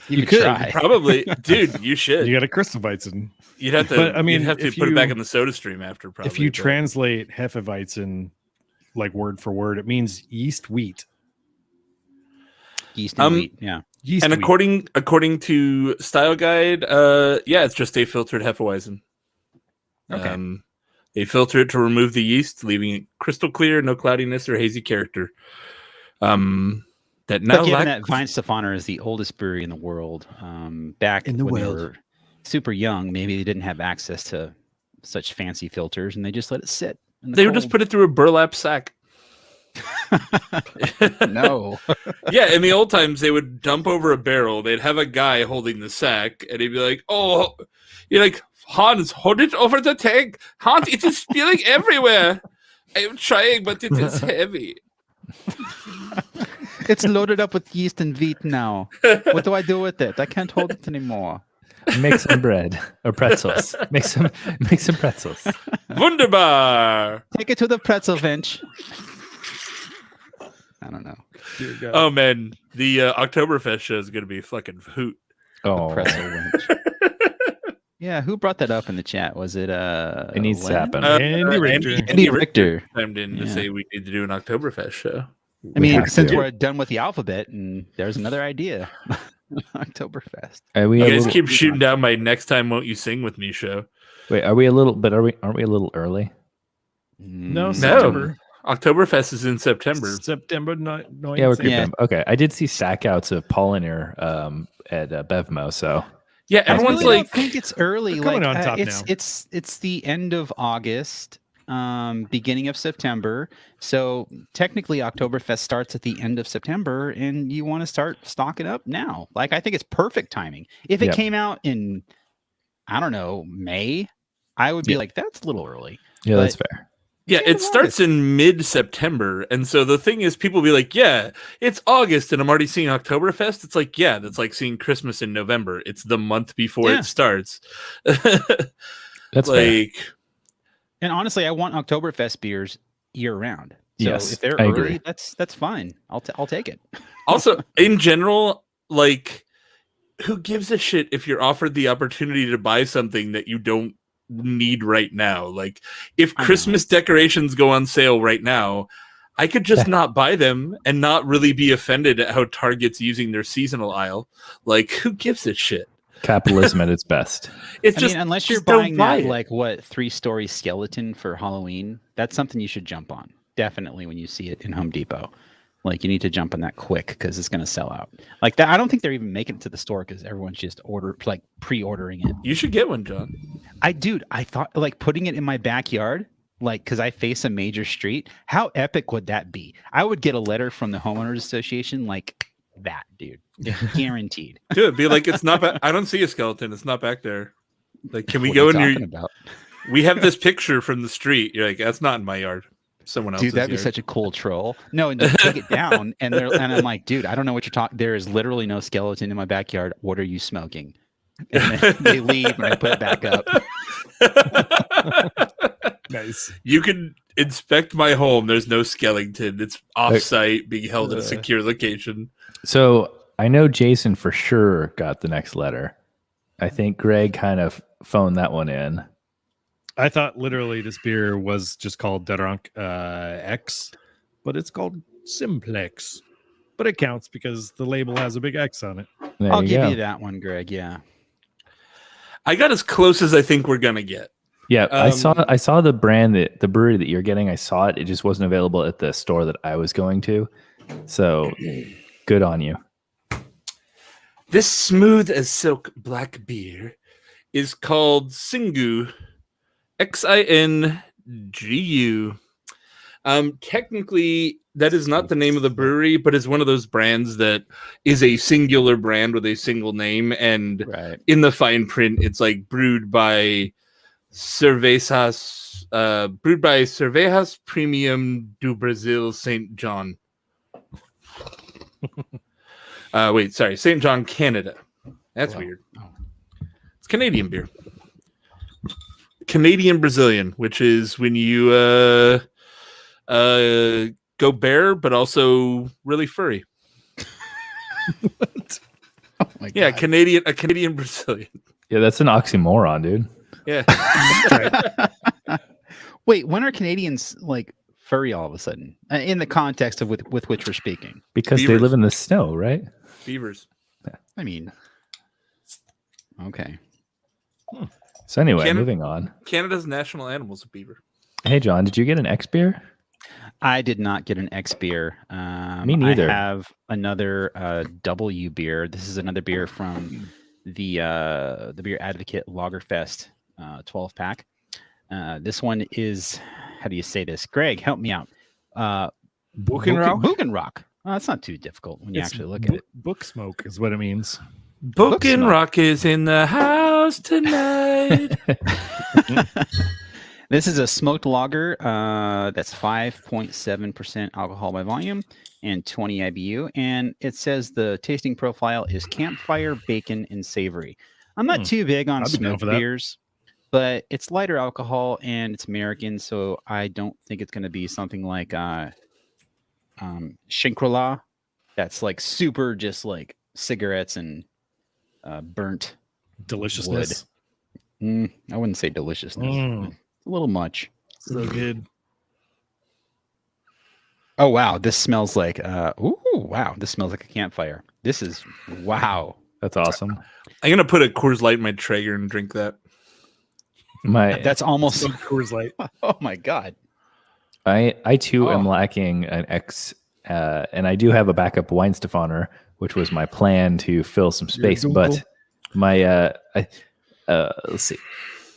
You could try. Probably, dude. You should. You got a Crystal Weizen. You'd have to. But, I mean, you'd have to put it back in the soda stream after. Probably, if you translate Hefeweizen like word for word, it means yeast wheat. Yeast and wheat, yeah. Yeast and wheat. according to Style Guide, it's just a filtered Hefeweizen. Okay. They filter it to remove the yeast, leaving it crystal clear, no cloudiness or hazy character. Given that Weihenstephaner is the oldest brewery in the world, back in the when world. they were super young, maybe they didn't have access to such fancy filters, and they just let it sit. They would just put it through a burlap sack. No. Yeah, in the old times, they would dump over a barrel. They'd have a guy holding the sack, and he'd be like, "Oh," you're like, "Hans, hold it over the tank. Hans, it is spilling everywhere. I'm trying, but it is heavy." It's loaded up with yeast and wheat now. What do I do with it? I can't hold it anymore. Make some bread or pretzels. Make some pretzels. Wunderbar. Take it to the pretzel bench. I don't know. Oh man, the Oktoberfest show is gonna be fucking hoot. Oh, pretzel bench. Yeah, who brought that up in the chat? Was it it needs to happen. Andy Richter chimed in to say we need to do an Oktoberfest show. I mean, since we're done with the alphabet, and there's another idea. Oktoberfest. You guys keep shooting down my "Next Time Won't You Sing With Me" show. Wait, are we a little? But aren't we a little early? No, Mm, September. Oktoberfest is in September. September 9th. Yeah, we're September. creeping. Okay, I did see stackouts of Polliner at Bevmo. So Yeah, I everyone's really like, don't think it's early. They're coming Like on top it's now. it's the end of August, beginning of September. So technically, Oktoberfest starts at the end of September, and you want to start stocking up now. Like I think it's perfect timing. If it Yep. came out in, I don't know, May, I would be Yeah. like, that's a little early. yeah, that's But- fair. yeah, It's the end it of starts in mid-September, and so the thing is, people be like, "Yeah, it's August, and I'm already seeing Oktoberfest." It's like, yeah, that's like seeing Christmas in November. It's the month before Yeah. it starts. That's fair. like, And honestly, I want Oktoberfest beers year round. So Yes, if they're I early, agree. that's fine. I'll take it. also in general, like, who gives a shit if you're offered the opportunity to buy something that you don't need right now? Like, if I know. Christmas decorations go on sale right now, I could just not buy them and not really be offended at how Target's using their seasonal aisle. Like, who gives a shit? Capitalism at its best. It's I just mean, unless you're just don't buying buy that it. like what 3-story skeleton for Halloween, that's something you should jump on. Definitely when you see it in Home Depot. Like you need to jump on that quick because it's gonna sell out. Like that, I don't think they're even making it to the store because everyone's just pre-ordering it. You should get one, John. I thought like putting it in my backyard, like because I face a major street. How epic would that be? I would get a letter from the homeowners association like that, dude. Guaranteed. Dude, be like, it's not. I don't see a skeleton. It's not back there. Like, can we What go are in you your? talking about? We have this picture from the street. You're like, that's not in my yard. Someone else's Dude, that'd be yard. such a cool troll. No, and you take it down, and I'm like, dude, I don't know what you're talking. There is literally no skeleton in my backyard. What are you smoking? And then they leave, and I put it back up. Nice. You can inspect my home. There's no skeleton. It's off-site, being held at a secure location. So I know Jason for sure got the next letter. I think Greg kind of phoned that one in. I thought literally this beer was just called Derank X, but it's called Simplex. But it counts because the label has a big X on it. There I'll you give go. you that one, Greg. Yeah. I got as close as I think we're gonna get. Yeah, I Um, saw the brand the brewery that you're getting. I saw it. It just wasn't available at the store that I was going to. So good on you. This smooth as silk black beer is called Singu, Xingu. Technically, that is not the name of the brewery, but it's one of those brands that is a singular brand with a single name. And Right. in the fine print, it's like brewed by Cervejas Premium do Brasil St. John. Wait, sorry, St. John, Canada. That's Wow. weird. It's Canadian beer. Canadian Brazilian, which is when you go bare, but also really furry. Oh my Yeah, God. a Canadian Brazilian. Yeah, that's an oxymoron, dude. Yeah. Wait, when are Canadians like furry all of a sudden? In the context of with which we're speaking. Because they Beavers. live in the snow, right? Beavers. I mean, okay. So anyway, Canada- moving on. Canada's national animal is a beaver. Hey, John, did you get an X beer? I did not get an X beer. Me neither. I have another W beer. This is another beer from the Beer Advocate Lagerfest 12 pack. This one is, how do you say this? Greg, help me out. Buchenrock? Buchenrock. That's not too difficult when you actually look at it. Book smoke is what it means. Boken smoke. Rock is in the house tonight. This is a smoked lager that's 5.7% alcohol by volume and 20 IBU. And it says the tasting profile is campfire, bacon, and savory. I'm not too big on I'd be down smoked for that. beers, but it's lighter alcohol and it's American. So I don't think it's going to be something like Shinkrola. That's like super just like cigarettes and burnt. Deliciousness. I wouldn't say deliciousness. Mm. A little much. So good. Oh wow, this smells like wow, this smells like a campfire. This is wow. That's awesome. I'm gonna put a Coors Light in my Traeger and drink that. That's almost. Smoke Coors Light. Oh my god. I too am Oh. lacking an X, and I do have a backup Weinstefaner, which was my plan to fill some space. But my let's see,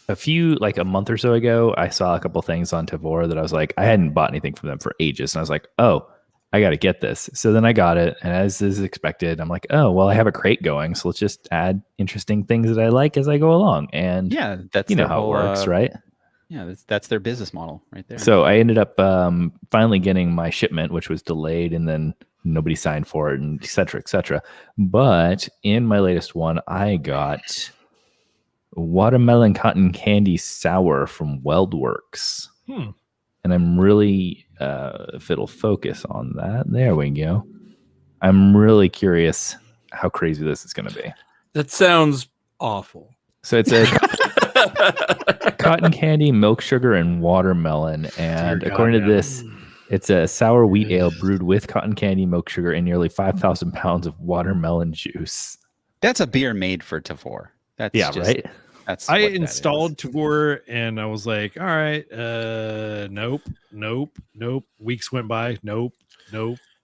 a month or so ago, I saw a couple things on Tavor that I was like, I hadn't bought anything from them for ages, and I was like, oh, I got to get this. So then I got it, and as is expected, I'm like, oh, well, I have a crate going, so let's just add interesting things that I like as I go along. And Yeah, that's you know their how whole, it works, right? Yeah, that's their business model right there. So I ended up finally getting my shipment, which was delayed, and then nobody signed for it, and et cetera, et cetera. But in my latest one, I got watermelon cotton candy sour from Weldworks. And I'm really, if it'll focus on that, there we go. I'm really curious how crazy this is going to be. That sounds awful. So it's a cotton candy, milk sugar, and watermelon. And according to this, it's a sour wheat ale brewed with cotton candy, milk sugar, and nearly 5,000 pounds of watermelon juice. That's a beer made for Tavor. That's right. That's I what that installed is. Tavor and I was like, all right, nope. Weeks went by, nope,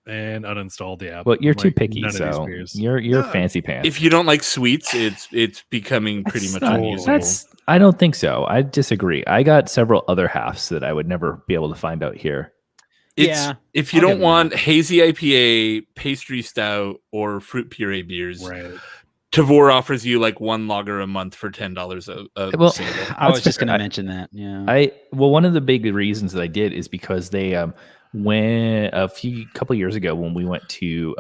and uninstalled the app. Well, you're I'm too like, picky, none of these so beers. you're fancy pants. If you don't like sweets, it's becoming pretty much unusable. I don't think so. I disagree. I got several other halves that I would never be able to find out here. If you don't want hazy IPA, pastry stout, or fruit puree beers, Right. Tavor offers you like one lager a month for $10 a Well, single. I was just going to mention that. Yeah. One of the big reasons that I did is because they when couple years ago when we went to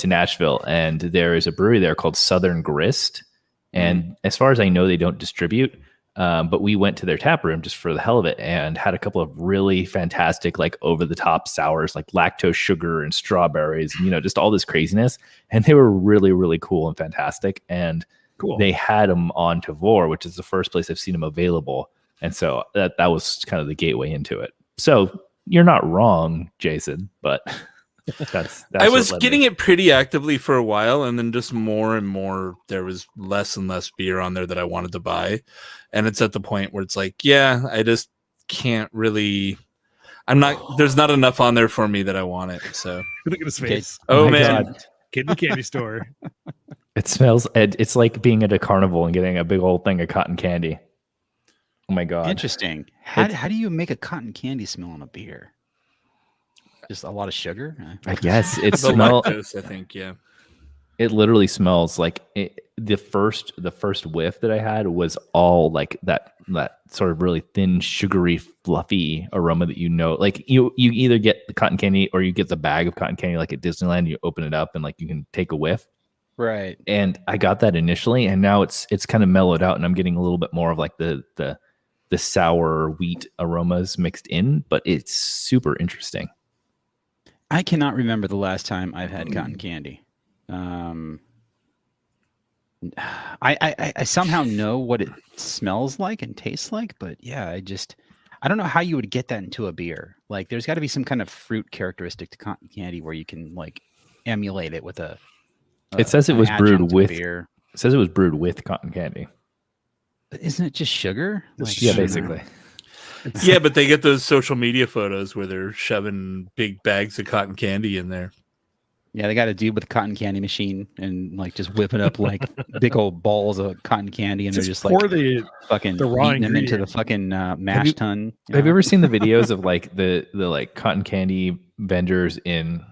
Nashville, and there is a brewery there called Southern Grist, and as far as I know, they don't distribute. But we went to their tap room just for the hell of it and had a couple of really fantastic, like over the top sours, like lactose sugar and strawberries, and, just all this craziness. And they were really, really cool and fantastic. And they had them on Tavor, which is the first place I've seen them available. And so that was kind of the gateway into it. So you're not wrong, Jason, but that's I was getting it pretty actively for a while, and then just more and more, there was less and less beer on there that I wanted to buy. And it's at the point where it's like, yeah, I just can't really. There's not enough on there for me that I want it. So Look at his face. Oh man. God. Kid in the candy store. It smells. It's like being at a carnival and getting a big old thing of cotton candy. Oh my god! Interesting. How do you make a cotton candy smell on a beer? Just a lot of sugar. I guess it The smells. lactose, I think, yeah. It literally smells like the first whiff that I had was all like that sort of really thin, sugary, fluffy aroma that like you either get the cotton candy or you get the bag of cotton candy like at Disneyland. You open it up and like you can take a whiff. Right. And I got that initially, and now it's kind of mellowed out, and I'm getting a little bit more of like the sour wheat aromas mixed in, but it's super interesting. I cannot remember the last time I've had cotton candy. I somehow know what it smells like and tastes like, but yeah, I don't know how you would get that into a beer. Like, there's got to be some kind of fruit characteristic to cotton candy where you can like emulate it with a. It says it was brewed with beer. It says it was brewed with cotton candy. But isn't it just sugar? Like, yeah, basically. Yeah, but they get those social media photos where they're shoving big bags of cotton candy in there. Yeah, they got a dude with a cotton candy machine and like just whipping up like big old balls of cotton candy, and they're just like fucking eating them into the fucking mash tun. Have you ever seen the videos of like the like cotton candy vendors in,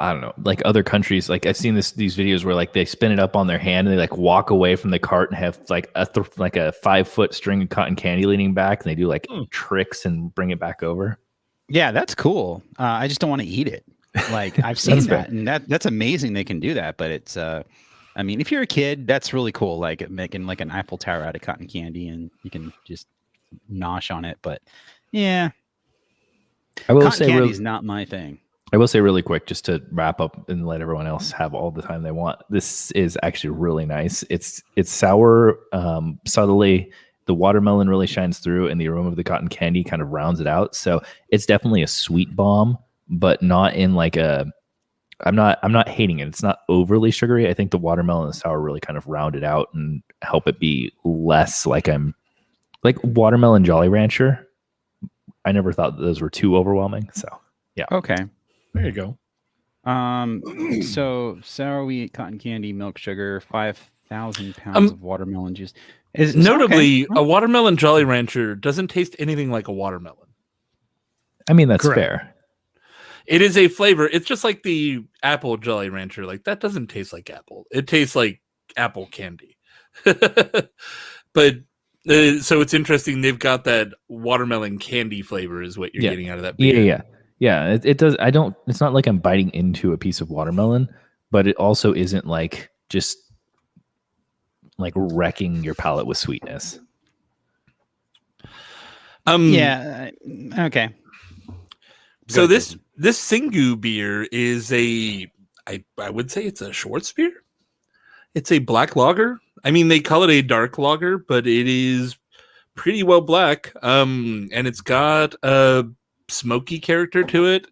I don't know, like other countries? Like I've seen these videos where like they spin it up on their hand and they like walk away from the cart and have like a 5-foot string of cotton candy leaning back, and they do like tricks and bring it back over. Yeah, that's cool. I just don't want to eat it. Like I've seen that, and that's amazing they can do that. But it's, I mean, if you're a kid, that's really cool. Like making like an Eiffel Tower out of cotton candy, and you can just nosh on it. But yeah, cotton candy is not my thing. I will say really quick, just to wrap up and let everyone else have all the time they want. This is actually really nice. It's sour, subtly. The watermelon really shines through, and the aroma of the cotton candy kind of rounds it out. So it's definitely a sweet bomb, but not in like a I'm not hating it. It's not overly sugary. I think the watermelon and the sour really kind of round it out and help it be less like I'm like watermelon Jolly Rancher. I never thought those were too overwhelming. So yeah. Okay. There you go. So sour wheat, cotton candy, milk sugar, 5,000 pounds of watermelon juice. Notably, okay. a watermelon Jolly Rancher doesn't taste anything like a watermelon. I mean, that's Correct. fair. It is a flavor. It's just like the apple Jolly Rancher. Like that doesn't taste like apple. It tastes like apple candy. But so it's interesting. They've got that watermelon candy flavor is what you're getting out of that beer. Yeah. It does. It's not like I'm biting into a piece of watermelon, but it also isn't like just like wrecking your palate with sweetness. Yeah. Okay. So this Singu beer is I would say it's a Schwartz beer. It's a black lager. I mean, they call it a dark lager, but it is pretty well black. And it's got a smoky character to it.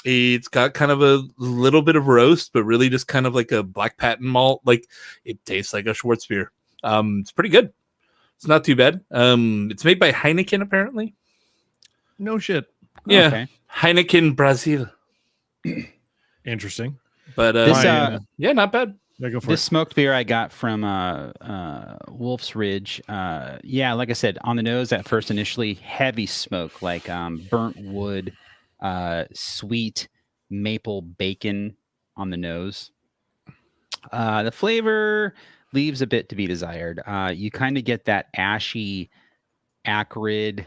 It's got kind of a little bit of roast, but really just kind of like a black patent malt. Like it tastes like a Schwartz beer. It's pretty good. It's not too bad. It's made by Heineken, apparently. No shit. Yeah, Okay. Heineken Brazil. Interesting. But yeah, not bad. Yeah, go for This it. smoked beer I got from Wolf's Ridge. Yeah, like I said, on the nose at first, initially heavy smoke, like burnt wood, sweet maple bacon on the nose. The flavor leaves a bit to be desired. You kind of get that ashy, acrid.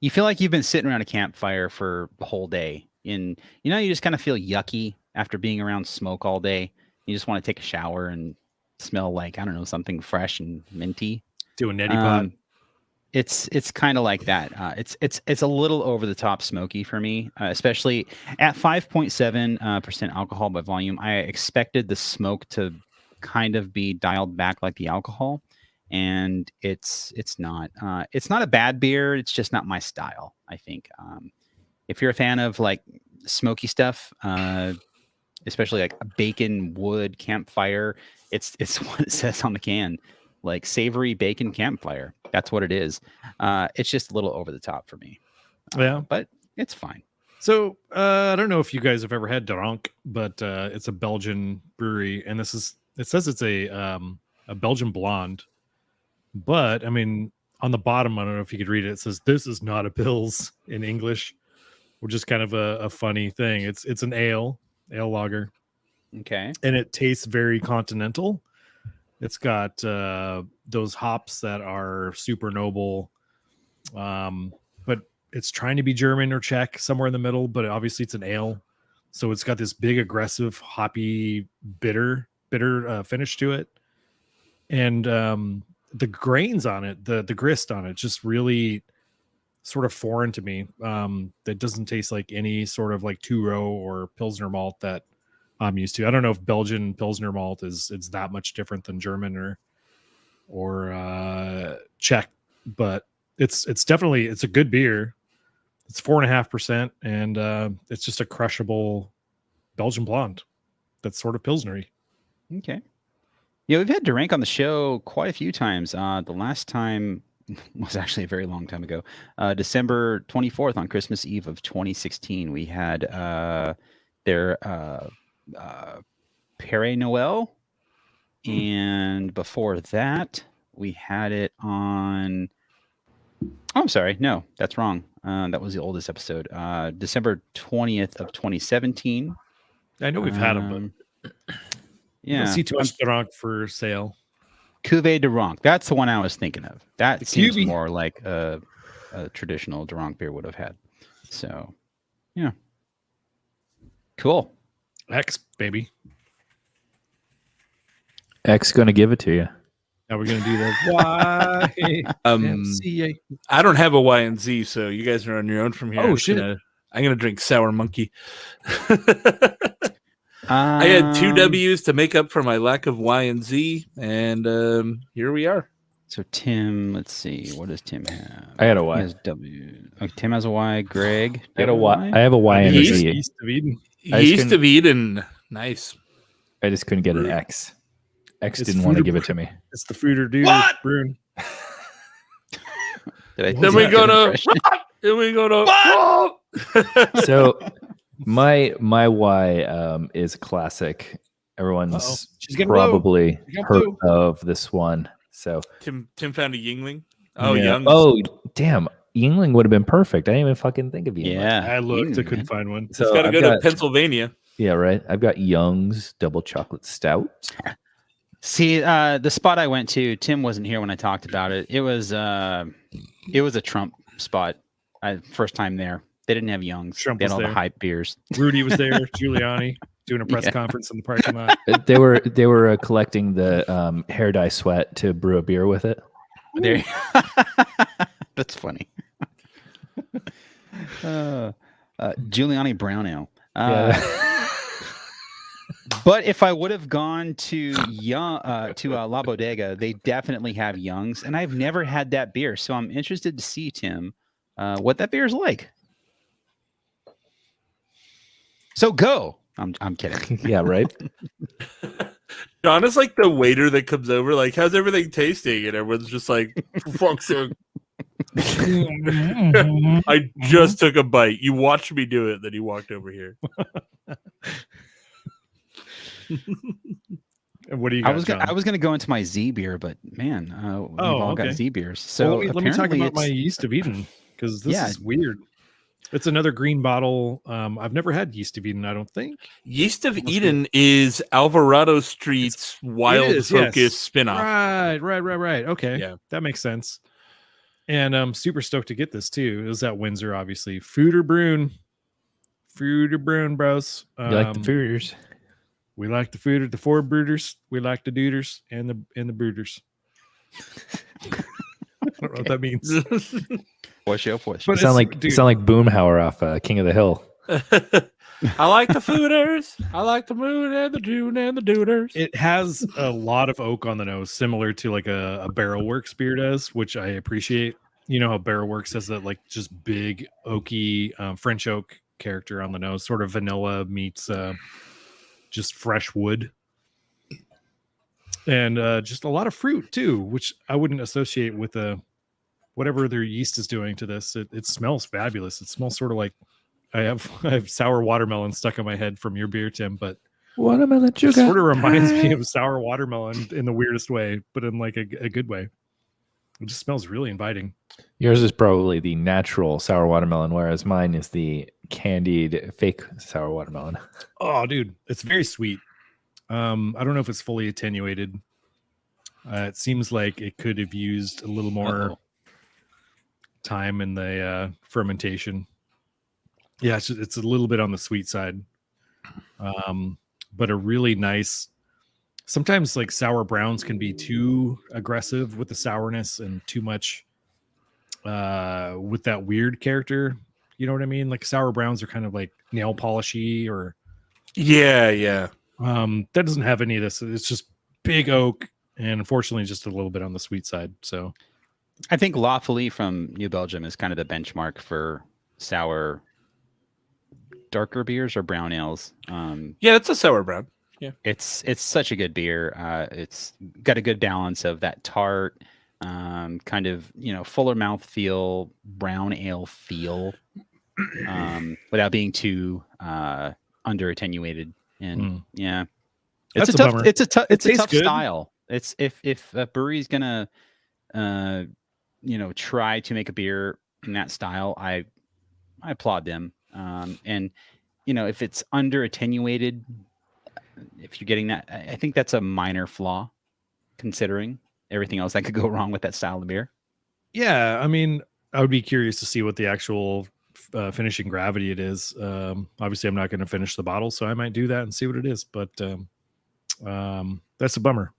You feel like you've been sitting around a campfire for the whole day. You just kind of feel yucky after being around smoke all day. You just want to take a shower and smell like, I don't know, something fresh and minty. Do a neti pot. It's kind of like that. It's a little over the top smoky for me, especially at 5.7% alcohol by volume. I expected the smoke to kind of be dialed back like the alcohol, and it's not. It's not a bad beer. It's just not my style, I think. If you're a fan of like smoky stuff, especially like a bacon wood campfire, it's what it says on the can, like savory bacon campfire. That's what it is. It's just a little over the top for me. Yeah, but it's fine. So I don't know if you guys have ever had Drank, but it's a Belgian brewery, and it says it's a Belgian blonde. But I mean, on the bottom, I don't know if you could read it. It says this is not a Pils in English, which is kind of a funny thing. It's an ale lager. Okay. And it tastes very continental. It's got those hops that are super noble, but it's trying to be German or Czech, somewhere in the middle. But obviously, it's an ale, so it's got this big, aggressive, hoppy, bitter finish to it, and the grains on it, the grist on it, just really sort of foreign to me. That doesn't taste like any sort of like two-row or Pilsner malt that I'm used to. I don't know if Belgian Pilsner malt is that much different than German or Czech, but it's definitely, it's a good beer. It's 4.5%, and it's just a crushable Belgian blonde that's sort of Pilsnery. Okay. Yeah, we've had Durank on the show quite a few times. The last time was actually a very long time ago. December 24th, on Christmas Eve of 2016, we had their Pere Noel, and before that we had it on I'm sorry, no, that's wrong. That was the oldest episode. December 20th of 2017. I know we've had them, but I don't see too much Drank for sale. Cuvée de Rank, that's the one I was thinking of. That seems Cuvée. more like a traditional Durank beer would have had. So yeah, cool. X, baby. X gonna give it to you. Now we're gonna do the YMCA. I don't have a Y and Z, so you guys are on your own from here. Oh, shit. I'm gonna drink Sour Monkey. I had two W's to make up for my lack of Y and Z, and here we are. So Tim, let's see. What does Tim have? I had a He Y. has W. Okay, Tim has a Y. Greg, do I you had a have Y. I have a Y I and think a it's Z. East of Eden. I just Yeast couldn't- of Eden. Nice. I just couldn't get an X. X It's didn't want to food- give it to me. It's the Fooder Dude What? Brune. Did I Then Then do we that go good to. impression? Then we go to. So my Y is classic. Everyone's She's getting blue. probably She's getting heard blue. of this one. So Tim found a Yingling. Oh, yeah. Young. Oh, damn. Yingling would have been perfect. I didn't even fucking think of Yingling. Yeah. I looked, I Yingling, couldn't man. find one. So It's got to I've go got, to Pennsylvania. yeah, right. I've got Young's double chocolate stout. See, the spot I went to, Tim wasn't here when I talked about it. It was a Trump spot. First time there. They didn't have Young's. Trump They had was all the there. hype beers. Rudy was there. Giuliani doing a press Yeah. conference in the parking lot. They were collecting the hair dye sweat to brew a beer with it. There. That's funny. Giuliani Brown Ale. Yeah. But if I would have gone to La Bodega, they definitely have Young's, and I've never had that beer, so I'm interested to see, Tim, what that beer is like. So go. I'm kidding. Yeah, right. John is like the waiter that comes over, like, how's everything tasting? And everyone's just like, for fuck's sake. I just took a bite. You watched me do it, then you walked over here. And what do you I got, was John? gonna go into my Z beer, but man, we've all okay. got Z beers. So Well, let me talk apparently about my it's- Yeast of Eden because this Yeah. is weird. It's another green bottle. I've never had Yeast of Eden, I don't think. Yeast of Must be- Eden is Alvarado Street's Wild is, Focus yes. spinoff. Right. Okay. Yeah. That makes sense. And I'm super stoked to get this too. It was at Windsor, obviously. Fooder Brune, bros. You like the fooders? We like the Fooder, the four brooders. We like the duders and the brooders. I don't know what that means. For sure. But Sound it's- like dude, sound like Boomhauer off King of the Hill. I like the fooders. I like the moon and the June and the duders. it has a lot of oak on the nose, similar to like a Barrel Works beer does, which I appreciate. You know how Barrel Works has that like just big oaky French oak character on the nose, sort of vanilla meets just fresh wood. And just a lot of fruit too, which I wouldn't associate with whatever their yeast is doing to this. It smells fabulous. It smells sort of like I have sour watermelon stuck in my head from your beer, Tim, but Watermelon it sort of reminds me of sour watermelon in the weirdest way, but in like a good way. It just smells really inviting. Yours is probably the natural sour watermelon, whereas mine is the candied fake sour watermelon. Oh, dude, it's very sweet. I don't know if it's fully attenuated. It seems like it could have used a little more time in the fermentation. Yeah, it's a little bit on the sweet side, but a really nice. Sometimes like sour browns can be too aggressive with the sourness and too much with that weird character. You know what I mean? Like sour browns are kind of like nail polishy or Yeah. that doesn't have any of this. It's just big oak and unfortunately just a little bit on the sweet side. So I think Lawfully from New Belgium is kind of the benchmark for sour darker beers or brown ales. Yeah, it's a sour brown. It's such a good beer. It's got a good balance of that tart, kind of fuller mouth feel, brown ale feel, without being too under attenuate. And yeah, it's That's a a tough. bummer. It's a tough. It's a tastes tough good. style. It's if a brewery's gonna, try to make a beer in that style, I applaud them. And if it's under attenuated, if you're getting that, I think that's a minor flaw, considering everything else that could go wrong with that style of beer. yeah, I mean, I would be curious to see what the actual finishing gravity it is. Obviously, I'm not going to finish the bottle, so I might do that and see what it is. But that's a bummer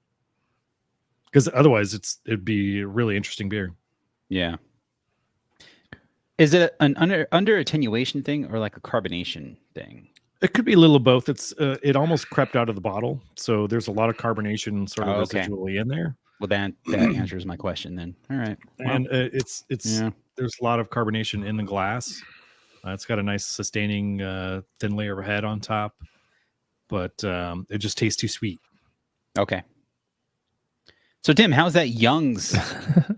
because otherwise, it'd be a really interesting beer. Yeah. Is it an under attenuation thing or like a carbonation thing? It could be a little of both. It almost crept out of the bottle, so there's a lot of carbonation sort of Oh, okay. residually in there. Well, that answers my question then. All right. Well, And it's yeah. there's a lot of carbonation in the glass. It's got a nice sustaining thin layer of head on top, but it just tastes too sweet. Okay. So Tim, how's that Young's?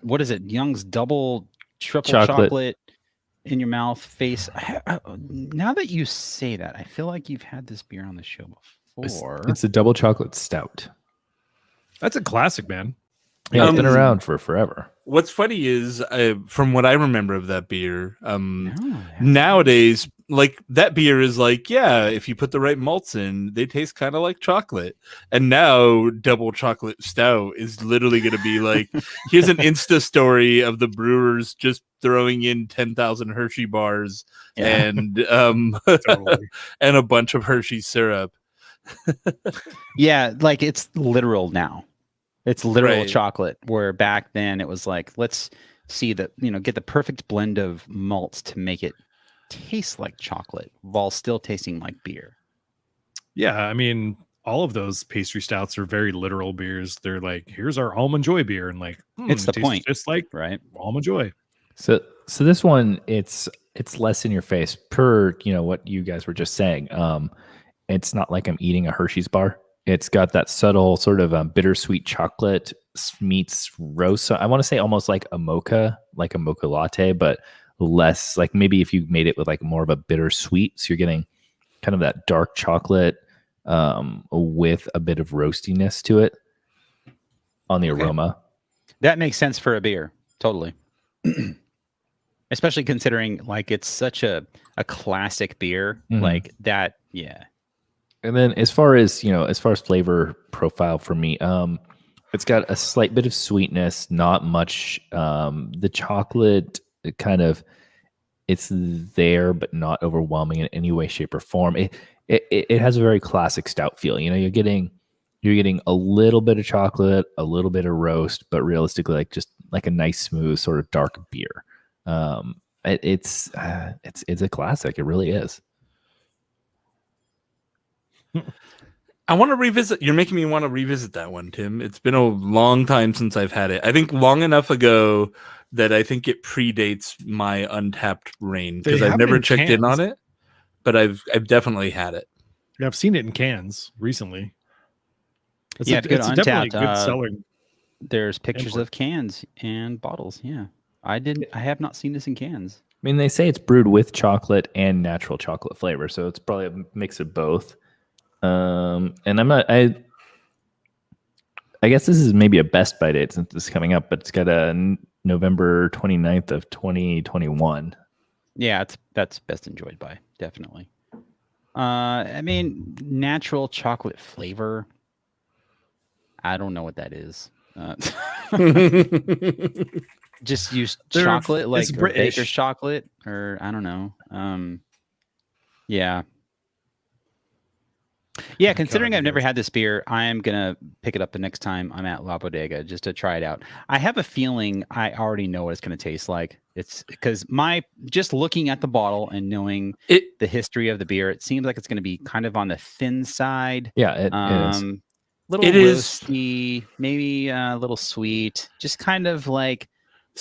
What is it? Young's double, triple chocolate in your mouth face. Now that you say that, I feel like you've had this beer on the show before. It's a double chocolate stout. That's a classic, man. Yeah, it's been around for forever. What's funny is, from what I remember of that beer, nowadays, like that beer is like, yeah, if you put the right malts in, they taste kind of like chocolate. And now double chocolate stout is literally going to be like, here's an Insta story of the brewers just throwing in 10,000 Hershey bars and Totally. and a bunch of Hershey syrup. Yeah, like it's literal now. It's literal Right. chocolate, where back then it was like, let's see get the perfect blend of malts to make it taste like chocolate while still tasting like beer. Yeah, I mean, all of those pastry stouts are very literal beers. They're like, here's our Almond Joy beer, and like, It's it the tastes point, just like right? Almond Joy. So this one, it's less in your face per what you guys were just saying. It's not like I'm eating a Hershey's bar. It's got that subtle sort of bittersweet chocolate meets roast. So I want to say almost like a mocha latte, but less like maybe if you made it with like more of a bittersweet. So you're getting kind of that dark chocolate with a bit of roastiness to it on the aroma. That makes sense for a beer, totally. Especially considering like it's such a classic beer, like that. Yeah. And then as far as flavor profile for me, it's got a slight bit of sweetness, not much. The chocolate it's there, but not overwhelming in any way, shape, or form. It has a very classic stout feel. You're getting a little bit of chocolate, a little bit of roast, but realistically, like just like a nice, smooth sort of dark beer. It's a classic. It really is. I want to revisit. You're making me want to revisit that one, Tim. It's been a long time since I've had it. I think long enough ago that I think it predates my Untapped reign, because I've never checked in on it, but I've definitely had it. Yeah, I've seen it in cans recently. It's If you go to definitely Untapped, a good selling. There's pictures of cans and bottles. Yeah, I have not seen this in cans. I mean, they say it's brewed with chocolate and natural chocolate flavor, so it's probably a mix of both. And I guess this is maybe a Best By date since this is coming up, but it's got a November 29th of 2021. Yeah, that's best enjoyed by, definitely. I mean, natural chocolate flavor. I don't know what that is. Just use chocolate, like baker's chocolate, or I don't know. Yeah. Yeah, considering I've never had this beer, I am going to pick it up the next time I'm at La Bodega just to try it out. I have a feeling I already know what it's going to taste like. It's because just looking at the bottle and knowing the history of the beer, it seems like it's going to be kind of on the thin side. Yeah, it is. Little roasty, maybe a little sweet, just kind of like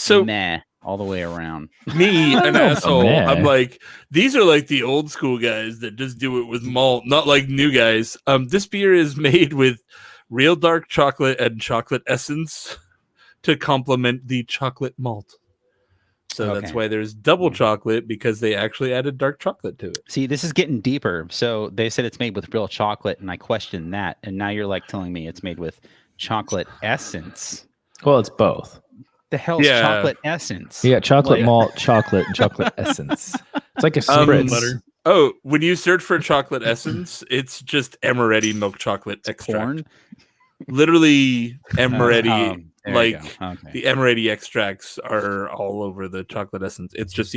meh all the way around. Me, an asshole. I'm like, these are like the old school guys that just do it with malt, not like new guys. This beer is made with real dark chocolate and chocolate essence to complement the chocolate malt. So that's why there's double chocolate, because they actually added dark chocolate to it. See, this is getting deeper. So they said it's made with real chocolate, and I questioned that. And now you're like telling me it's made with chocolate essence. Well, it's both. The hell's chocolate essence? Yeah, chocolate malt, chocolate, and chocolate essence. It's like a spritz. Butter. Oh, when you search for chocolate essence, it's just Amaretti milk chocolate extract. Corn? Literally Amaretti, the the Amaretti extracts are all over the chocolate essence. It's just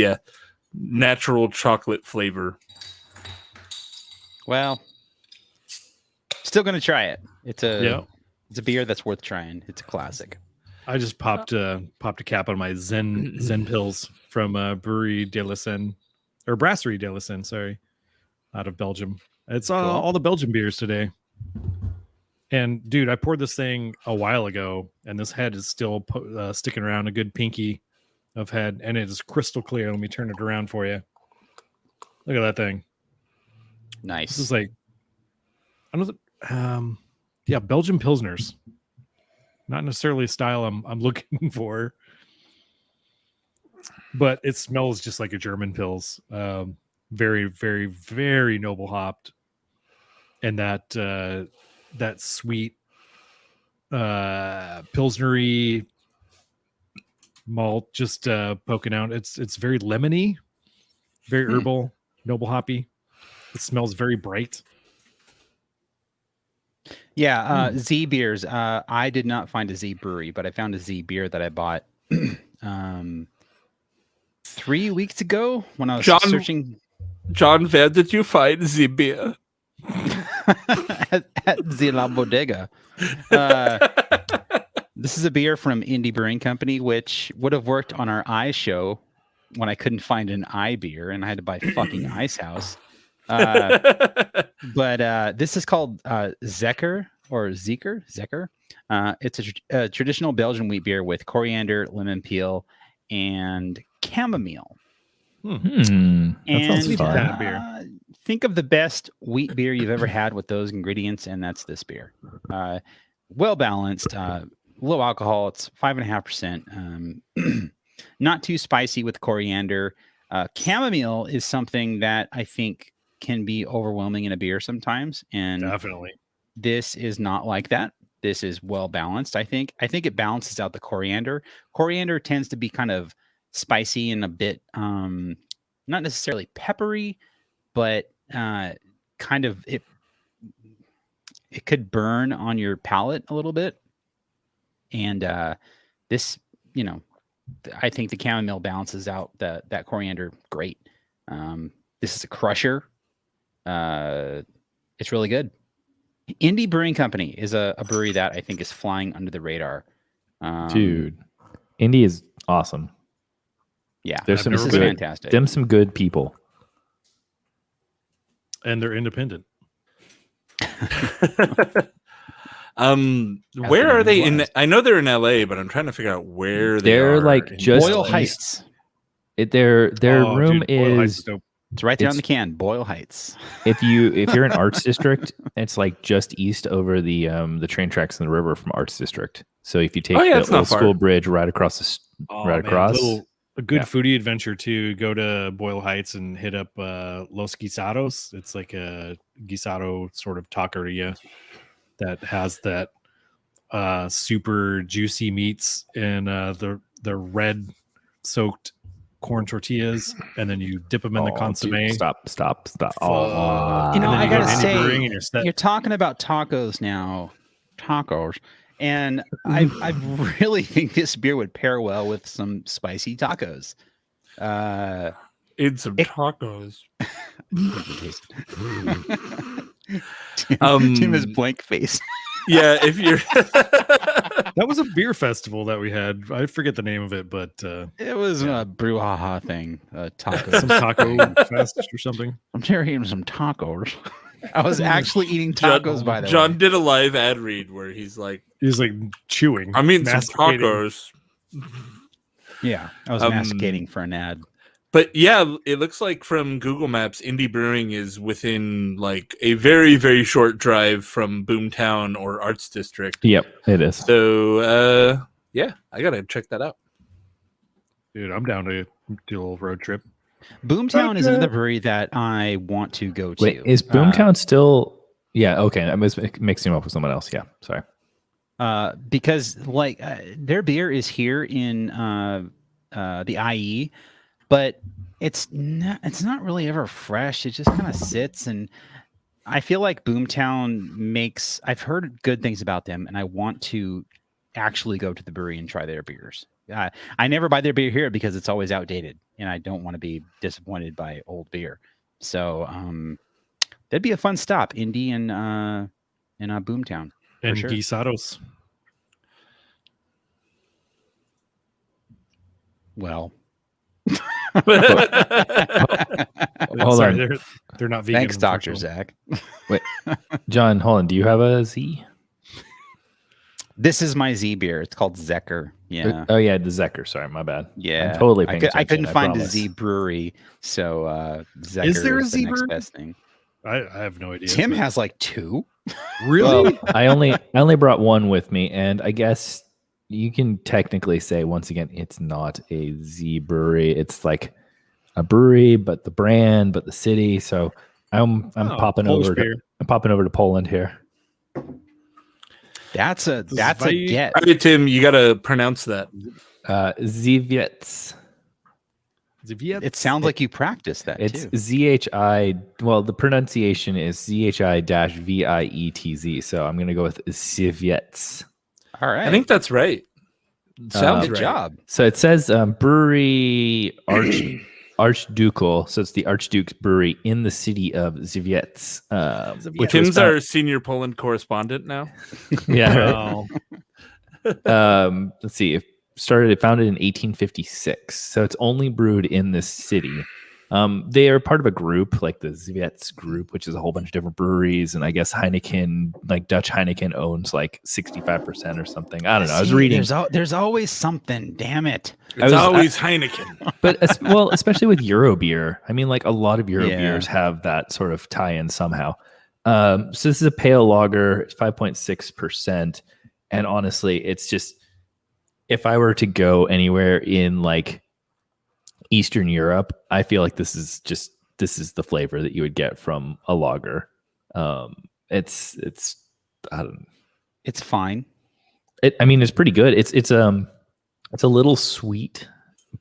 natural chocolate flavor. Well, still gonna try it. It's a beer that's worth trying. It's a classic. I just popped a cap on my Zen pills from Brewery de la Seine, or Brasserie de la Seine, sorry, out of Belgium. It's all the Belgian beers today. And dude, I poured this thing a while ago, and this head is still sticking around, a good pinky of head, and it is crystal clear. Let me turn it around for you. Look at that thing. Nice. This is like, I don't know, yeah, Belgian Pilsners. Not necessarily a style I'm looking for, but it smells just like a German Pils. Very, very, very noble hopped, and that sweet Pilsnery malt just poking out. It's very lemony, very herbal, noble hoppy. It smells very bright. Yeah, Z beers. I did not find a Z brewery, but I found a Z beer that I bought 3 weeks ago when I was searching. John, where did you find the beer? at the La Bodega. This is a beer from Indie Brewing Company, which would have worked on our I show when I couldn't find an I beer and I had to buy fucking Ice House. But this is called Zeker or Zeker. It's a traditional Belgian wheat beer with coriander, lemon peel, and chamomile. That sounds And fun. Kind of beer. think of the best wheat beer you've ever had with those ingredients, and that's this beer. Well balanced, low alcohol. It's 5.5%. Not too spicy with coriander. Chamomile is something that I think can be overwhelming in a beer sometimes, and Definitely. this is not like that. This is well balanced. I think it balances out the coriander. Coriander tends to be kind of spicy and a bit not necessarily peppery, but kind of it could burn on your palate a little bit. And this, I think the chamomile balances out that coriander great. This is a crusher. It's really good. Indie Brewing Company is a brewery that I think is flying under the radar. Dude, Indy is awesome. Yeah, There's some this is good, fantastic. some good people. And they're independent. Where are they in? I know they're in LA, but I'm trying to figure out where They're are like in just Boyle LA. Heights. Their Oh, room dude, Boyle Heights is dope. It's right there on It's- the can. Boyle Heights. if you're in Arts District, it's like just east over the train tracks in the river from Arts District. So if you take it's the not old far. school bridge right across Oh, right man, across. a good Yeah. foodie adventure too. Go to Boyle Heights and hit up Los Guisados. It's like a guisado sort of taqueria that has that super juicy meats and the red soaked corn tortillas, and then you dip them in the consomme. Dude, stop. Oh, You know, and then I you go to gotta Indie say, Brewing and you're set. You're talking about tacos now. Tacos. And I really think this beer would pair well with some spicy tacos. In some tacos. Tim has blank face. Yeah, if you're That was a beer festival that we had. I forget the name of it, but It was a brouhaha thing. Tacos. some taco fest or something. I'm here eating some tacos. I was actually eating tacos, by the John way. did a live ad read where he's like, He's like chewing. I mean, some masticating. tacos. Yeah, I was masticating for an ad. But yeah, it looks like from Google Maps, Indie Brewing is within like a very, very short drive from Boomtown or Arts District. Yep, it is. So, yeah, I gotta check that out. Dude, I'm down to do a little road trip. Boomtown is another brewery that I want to go to. Wait, is Boomtown still? Yeah, okay. I was mixing him up with someone else. Yeah, sorry. Because their beer is here in the IE, but it's not really ever fresh. It just kind of sits, and I feel like Boomtown I've heard good things about them, and I want to actually go to the brewery and try their beers. I never buy their beer here because it's always outdated, and I don't want to be disappointed by old beer. So that'd be a fun stop, Indy and Boomtown. And sure. guisados. Well, Hold Sorry, on, they're not vegan. thanks, Dr. unfortunately. Zach. John. Hold on. Do you have a Z? This is my Z beer. It's called Zecker. Yeah. Oh yeah, the Zecker. Sorry, my bad. Yeah. I'm totally paying I couldn't attention, find promise. a Z brewery, so Zecker is there a the Z next brewery? best thing. I have no idea. Tim but- has like 2. really. Well, I only brought one with me, and I guess you can technically say once again it's not a Z brewery. It's like a brewery, but the brand, but the city. So I'm popping Polish over. beer. I'm popping over to Poland here. That's a Vi- get. All right, Tim, you got to pronounce that. Zviets. It sounds like you practiced that It's too. ZHI. Well, the pronunciation is ZHI-VIETZ. So I'm gonna go with Zviets. All right. I think that's right. Sounds good right. job. So it says brewery Archducal. So it's the Archduke's Brewery in the city of Zviets. Which was Tim's our senior Poland correspondent now. yeah. Oh, Let's see. It founded in 1856. So it's only brewed in this city. They are part of a group, like the Zviets group, which is a whole bunch of different breweries. And I guess Heineken, like Dutch Heineken, owns like 65% or something. I don't know. I was reading. There's always something. Damn it. It's always Heineken. But especially with Euro beer, I mean, like a lot of Euro Yeah. beers have that sort of tie-in somehow. So this is a pale lager. It's 5.6%, and honestly, it's just if I were to go anywhere in like Eastern Europe, I feel like this is the flavor that you would get from a lager. It's I don't know. It's fine. I mean, it's pretty good. It's a little sweet,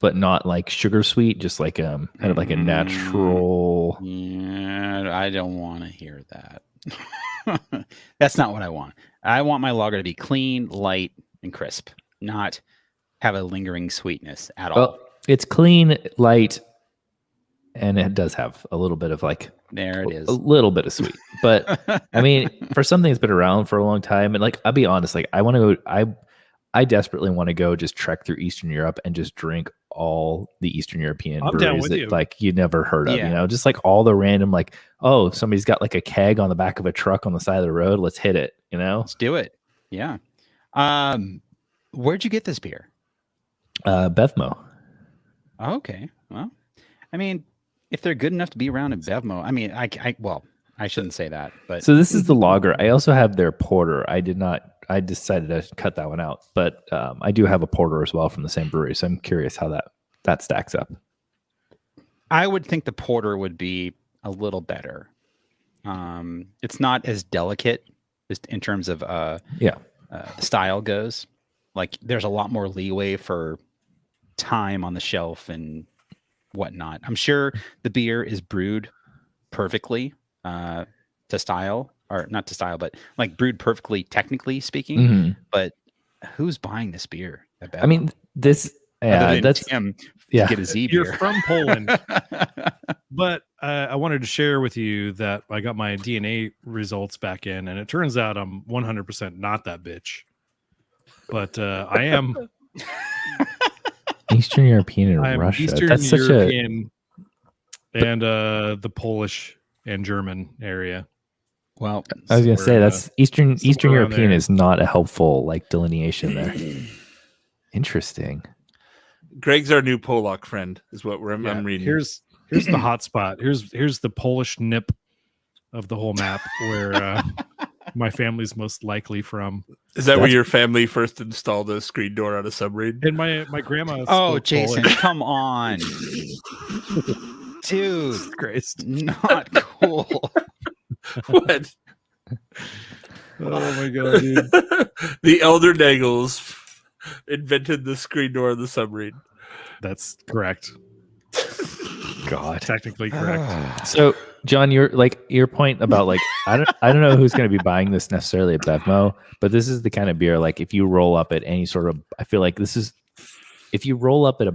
but not like sugar sweet, just like kind of like a natural. Yeah, I don't want to hear that. That's not what I want. I want my lager to be clean, light, and crisp, not have a lingering sweetness at all. Well, it's clean, light, and it does have a little bit of like There it is. a little bit of sweet. But I mean, for something that's been around for a long time, and like I'll be honest, like I desperately want to go just trek through Eastern Europe and just drink all the Eastern European I'm down breweries with that you. like you never heard of, Yeah. you know, just like all the random like, oh, somebody's got like a keg on the back of a truck on the side of the road. Let's hit it, you know? Let's do it. Yeah. Where'd you get this beer? Bevmo. Oh, okay. Well, I mean, if they're good enough to be around in Bevmo, I mean, I shouldn't say that, but So this is the lager. I also have their porter. I decided to cut that one out, but I do have a porter as well from the same brewery. So I'm curious how that stacks up. I would think the porter would be a little better. It's not as delicate just in terms of the style goes. Like there's a lot more leeway for time on the shelf and whatnot. I'm sure the beer is brewed perfectly to style, or not to style, but like brewed perfectly technically speaking. Mhm. But who's buying this beer? I mean, this, Other than that's, Tim yeah. to get a Z you're beer. from Poland, but I wanted to share with you that I got my DNA results back in, and it turns out I'm 100% not that bitch. But I am Eastern European and I am Russia. Eastern That's such European and the Polish and German area. Well, I was gonna say that's Eastern somewhere around European there. is not a helpful like delineation there. Interesting. Greg's our new Polak friend, is what I'm Yeah, reading. here's the hot spot. Here's the Polish nip of the whole map where my family's most likely from. Is that where That's- your family first installed a screen door on a submarine? And my grandma. oh, spoke Jason, Polish. come on, dude, Christ. not cool. What? Oh my god, dude. The elder Nagels invented the screen door on the submarine. That's correct. God. Technically correct. So, John, your point about like I don't know who's going to be buying this necessarily at Bevmo, but this is the kind of beer like if you roll up at any sort of, I feel like this is if you roll up at a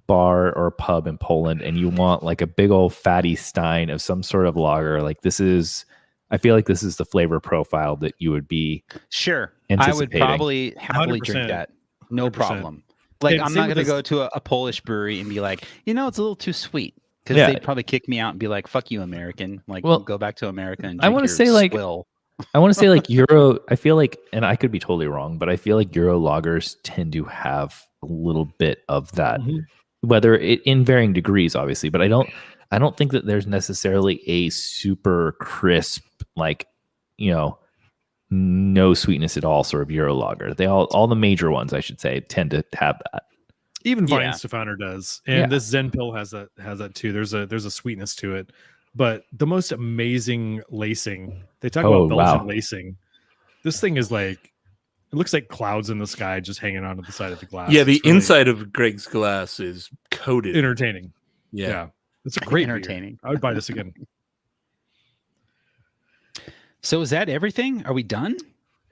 bar or a pub in Poland and you want like a big old fatty stein of some sort of lager, like this is, I feel like this is the flavor profile that you would be. Sure, I would Anticipating. probably happily drink 100%. that. No 100%. problem. Like And I'm same not with going to this- go to a Polish brewery and be like, it's a little too sweet. Because Yeah. they'd probably kick me out and be like, "Fuck you, American!" Like, Well, go back to America and I drink wanna your say, like, swill. I want to say like Euro. I feel like, and I could be totally wrong, but I feel like Euro lagers tend to have a little bit of that, whether it in varying degrees, obviously. But I don't think that there's necessarily a super crisp, like, no sweetness at all sort of Euro lager. They all the major ones, I should say, tend to have that. Even Yeah. Weihenstephaner does, and this Zen pill has that too. There's a sweetness to it, but the most amazing lacing. They talk about Belgian lacing. This thing is like, it looks like clouds in the sky just hanging onto the side of the glass. Yeah, the It's really inside of Greg's glass is coated. entertaining. Yeah. It's a great Entertaining. beer. I would buy this again. So is that everything? Are we done?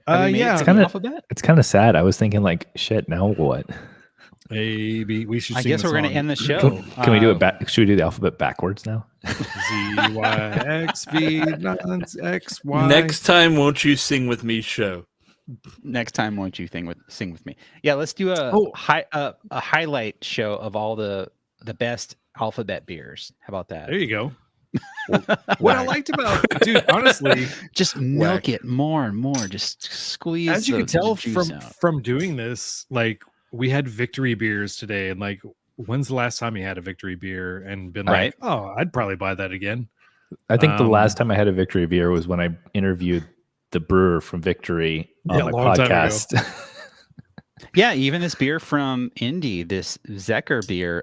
Yeah. It's kind of alphabet. It's kind of sad. I was thinking like, shit. Now what? Maybe we should. I sing guess the we're going to song. end the show. Can we do it back? Should we do the alphabet backwards now? ZYXV9XY. Next time, won't you sing with me? Show. Next time, won't you sing with me? Yeah, let's do a highlight show of all the best alphabet beers. How about that? There you go. What I liked about, dude, honestly, just milk it more and more. Just squeeze. As you can tell from from doing this, like we had victory beers today, and like, when's the last time you had a victory beer and been like, oh, I'd probably buy that again? I think the last time I had a victory beer was when I interviewed the brewer from Victory on my podcast. Yeah, even this beer from Indy, this Zecker beer,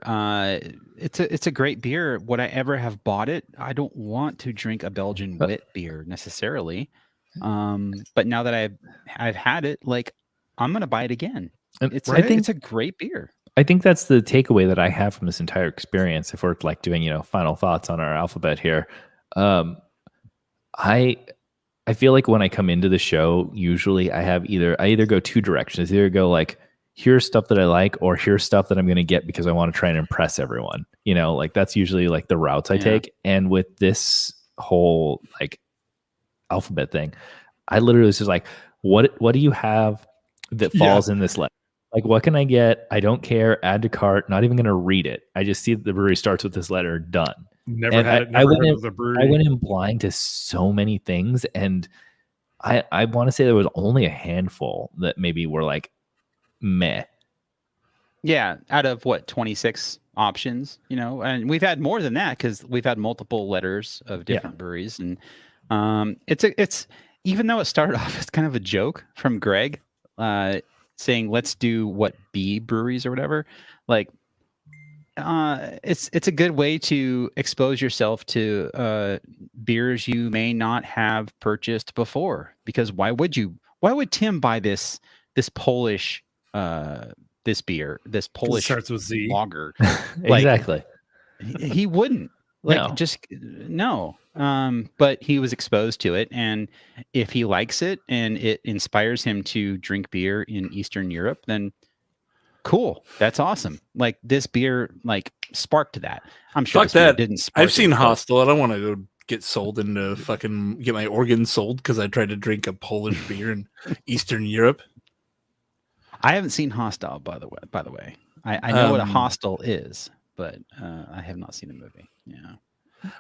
it's a great beer. Would I ever have bought it? I don't want to drink a Belgian wit beer necessarily, but now that I've had it, like, I'm gonna buy it again. I think it's a great beer. I think that's the takeaway that I have from this entire experience. If we're like doing final thoughts on our alphabet here, I feel like when I come into the show, usually I either go two directions. I either go like, here's stuff that I like, or here's stuff that I'm going to get because I want to try and impress everyone. Like that's usually like the routes I take. And with this whole like alphabet thing, I literally was just like, what do you have that falls in this letter? Like, what can I get? I don't care. Add to cart. Not even going to read it. I just see that the brewery starts with this letter. Done. I went in blind to so many things, and I want to say there was only a handful that maybe were like meh. Yeah, out of what, 26 options, and we've had more than that because we've had multiple letters of different breweries, and it's even though it started off as kind of a joke from Greg, saying let's do what B breweries or whatever, like. It's a good way to expose yourself to beers you may not have purchased before, because why would Tim buy this Polish this beer, this Polish starts with Z lager? Exactly. He wouldn't no. But he was exposed to it, and if he likes it and it inspires him to drink beer in Eastern Europe, then cool. That's awesome. Like this beer, like sparked that. I'm sure that didn't spark. I've seen Hostel. I don't want to go get sold into fucking get my organs sold because I tried to drink a Polish beer in Eastern Europe. I haven't seen Hostel, by the way. I know what a hostel is, but I have not seen the movie. Yeah.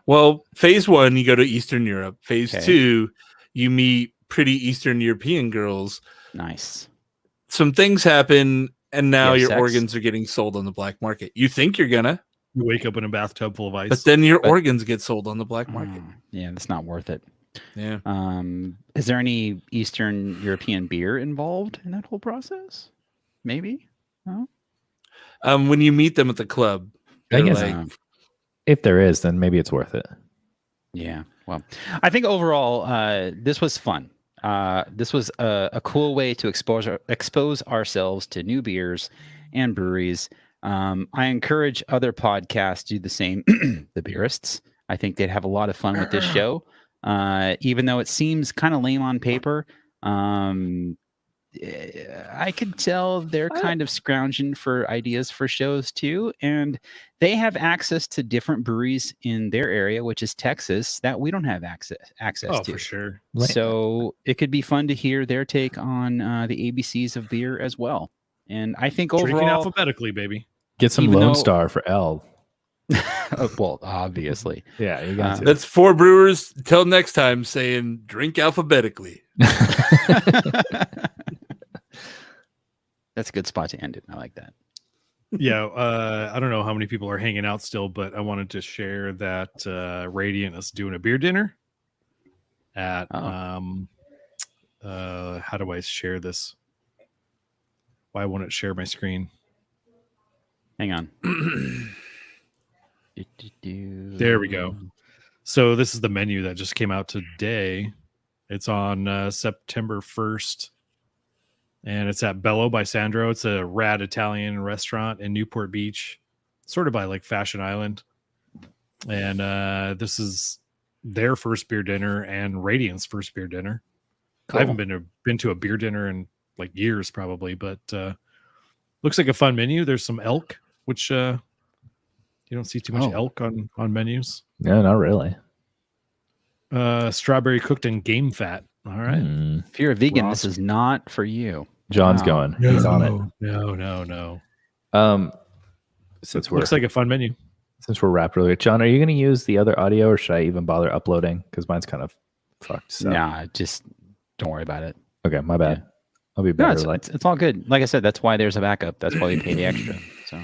Well, phase 1, you go to Eastern Europe. Phase 2, you meet pretty Eastern European girls. Nice. Some things happen. And now your sex. organs are getting sold on the black market. You think you're gonna. You wake up in a bathtub full of ice. But then your organs get sold on the black market. Yeah, that's not worth it. Yeah. Is there any Eastern European beer involved in that whole process? Maybe. No? When you meet them at the club, I guess if there is, then maybe it's worth it. Yeah. Well, I think overall, this was fun. This was a cool way to expose ourselves to new beers and breweries. I encourage other podcasts to do the same. The Beerists. I think they'd have a lot of fun with this show. Even though it seems kind of lame on paper, I could tell they're kind of scrounging for ideas for shows too. And they have access to different breweries in their area, which is Texas, that we don't have access to. For sure. So it could be fun to hear their take on the ABCs of beer as well. And I think Drinking overall, alphabetically, baby. Get some Lone Star for L. Well, obviously. Yeah, you got to. That's 4 brewers. Till next time, saying drink alphabetically. That's a good spot to end it. I like that. Yeah, I don't know how many people are hanging out still, but I wanted to share that Radiant is doing a beer dinner at how do I share this? Why won't it share my screen? Hang on. There we go. So this is the menu that just came out today. It's on September 1st. And it's at Bello by Sandro. It's a rad Italian restaurant in Newport Beach, sort of by like Fashion Island. And this is their first beer dinner and Radiant's first beer dinner. Cool. I haven't been to a beer dinner in like years probably, but looks like a fun menu. There's some elk, which you don't see too much elk on menus. No, not really. Strawberry cooked in game fat. All right. If you're a vegan, Ross. this is not for you. John's Wow. going. He's on it. No. Since It looks like a fun menu. Since we're wrapped earlier, John, are you going to use the other audio, or should I even bother uploading? Because mine's kind of fucked. So. Nah, just don't worry about it. Okay, my bad. Yeah. I'll be No, better. it's all good. Like I said, that's why there's a backup. That's why we pay the extra. So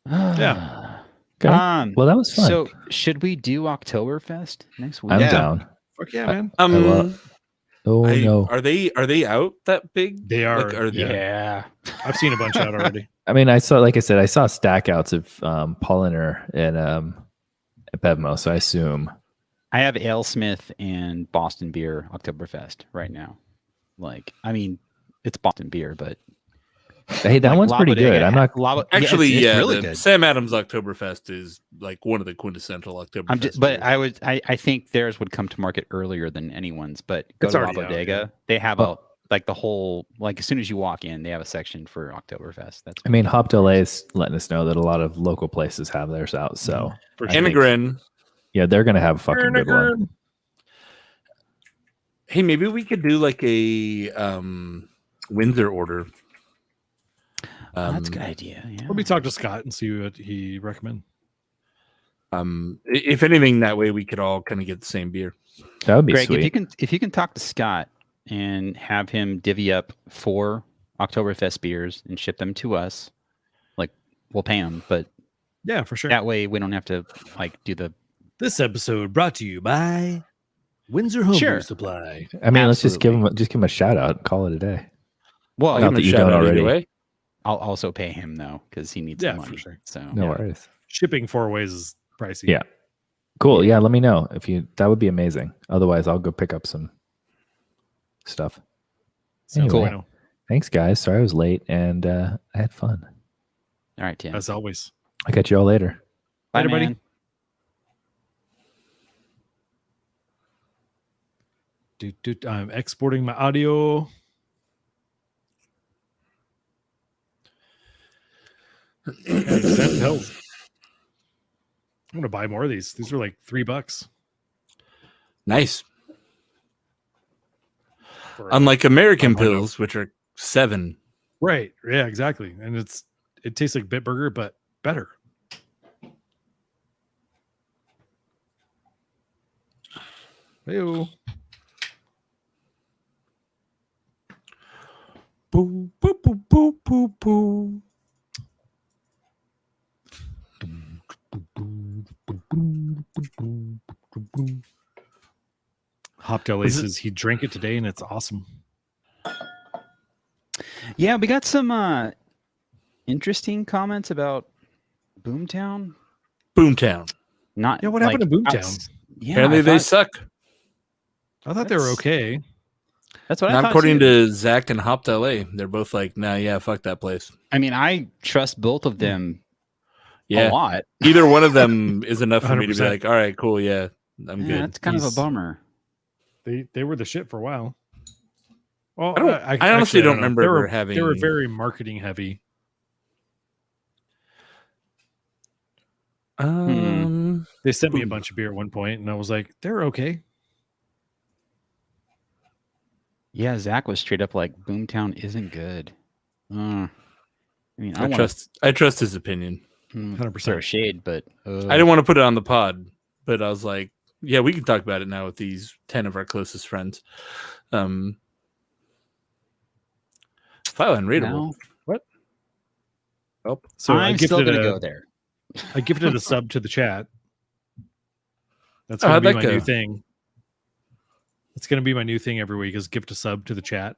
Yeah. Okay. Well, that was fun. So should we do Oktoberfest next week? I'm Yeah. down. Fuck yeah, man. Oh no. Are they out that big? They are. Like, are they, Yeah. I've seen a bunch out already. I mean, I saw stack outs of Polliner and at Bevmo, so I assume. I have AleSmith and Boston Beer Oktoberfest right now. Like, I mean, it's Boston beer, but Hey, that like, one's pretty good. I'm not Actually, it's yeah, really the good. Sam Adams Oktoberfest is like one of the quintessential Oktoberfest. But I think theirs would come to market earlier than anyone's. But go It's to La already out, Bodega. yeah. They have the whole, like, as soon as you walk in, they have a section for Oktoberfest. That's I mean, Hop Delay is letting us know that a lot of local places have theirs out. So For I think- Annegren. yeah, they're gonna have a fucking good one. Hey, maybe we could do like a Windsor order. that's a good idea. Yeah. Let me talk to Scott and see what he recommends. If anything, that way we could all kind of get the same beer. That would be Greg, sweet. if you can talk to Scott and have him divvy up 4 Oktoberfest beers and ship them to us, like, we'll pay him, but Yeah, for sure. that way we don't have to like do the. This episode brought to you by Windsor Home Sure. Brew Supply. I mean, let's just give Absolutely. him a shout out and call it a day. Well, I'll Not give him that a you shout don't out either already. way. I'll also pay him though because he needs Yeah, the for money. sure. So No yeah. worries. Shipping 4 ways is pricey. Yeah. Cool. Yeah, let me know if you. That would be amazing. Otherwise, I'll go pick up some stuff. Sounds Anyway. bueno. Thanks, guys. Sorry I was late, and I had fun. All right, Tim. As always. I'll catch you all later. Bye, Later, buddy. man. I'm exporting my audio. Hell. I'm gonna buy more of these. These are like $3 Nice. for Unlike American I know. pills, which are 7. right. Yeah, exactly. And it tastes like Bitburger, but better. Hey-o. Boo, boo, boo, boo, boo, boo. Hop Deli says he drank it today and it's awesome. Yeah, we got some interesting comments about Boomtown. Boomtown. Not Yeah, what happened to Boomtown? Yeah, Apparently I they thought- suck. I thought they were That's- okay. That's what I Not thought. according too. to Zach and Hop LA. They're both like, nah, yeah, fuck that place. I mean, I trust both of them a Yeah. lot. Either one of them is enough for me to be 100%. like, all right, cool, yeah, I'm Yeah, good. that's kind of a He's- bummer. They were the shit for a while. Well, I honestly don't remember They ever were, having. They were very marketing heavy. They sent me a bunch of beer at one point, and I was like, they're okay. Yeah, Zach was straight up like, Boomtown isn't good. I mean, I trust his opinion. Throw 100%. shade, but I didn't want to put it on the pod, but I was like, yeah, we can talk about it now with these 10 of our closest friends. File unreadable. No. What? Oh, So I'm still gonna go there. I gifted a sub to the chat. That's Oh, gonna how'd be that my go? new thing. It's gonna be my new thing every week is gift a sub to the chat.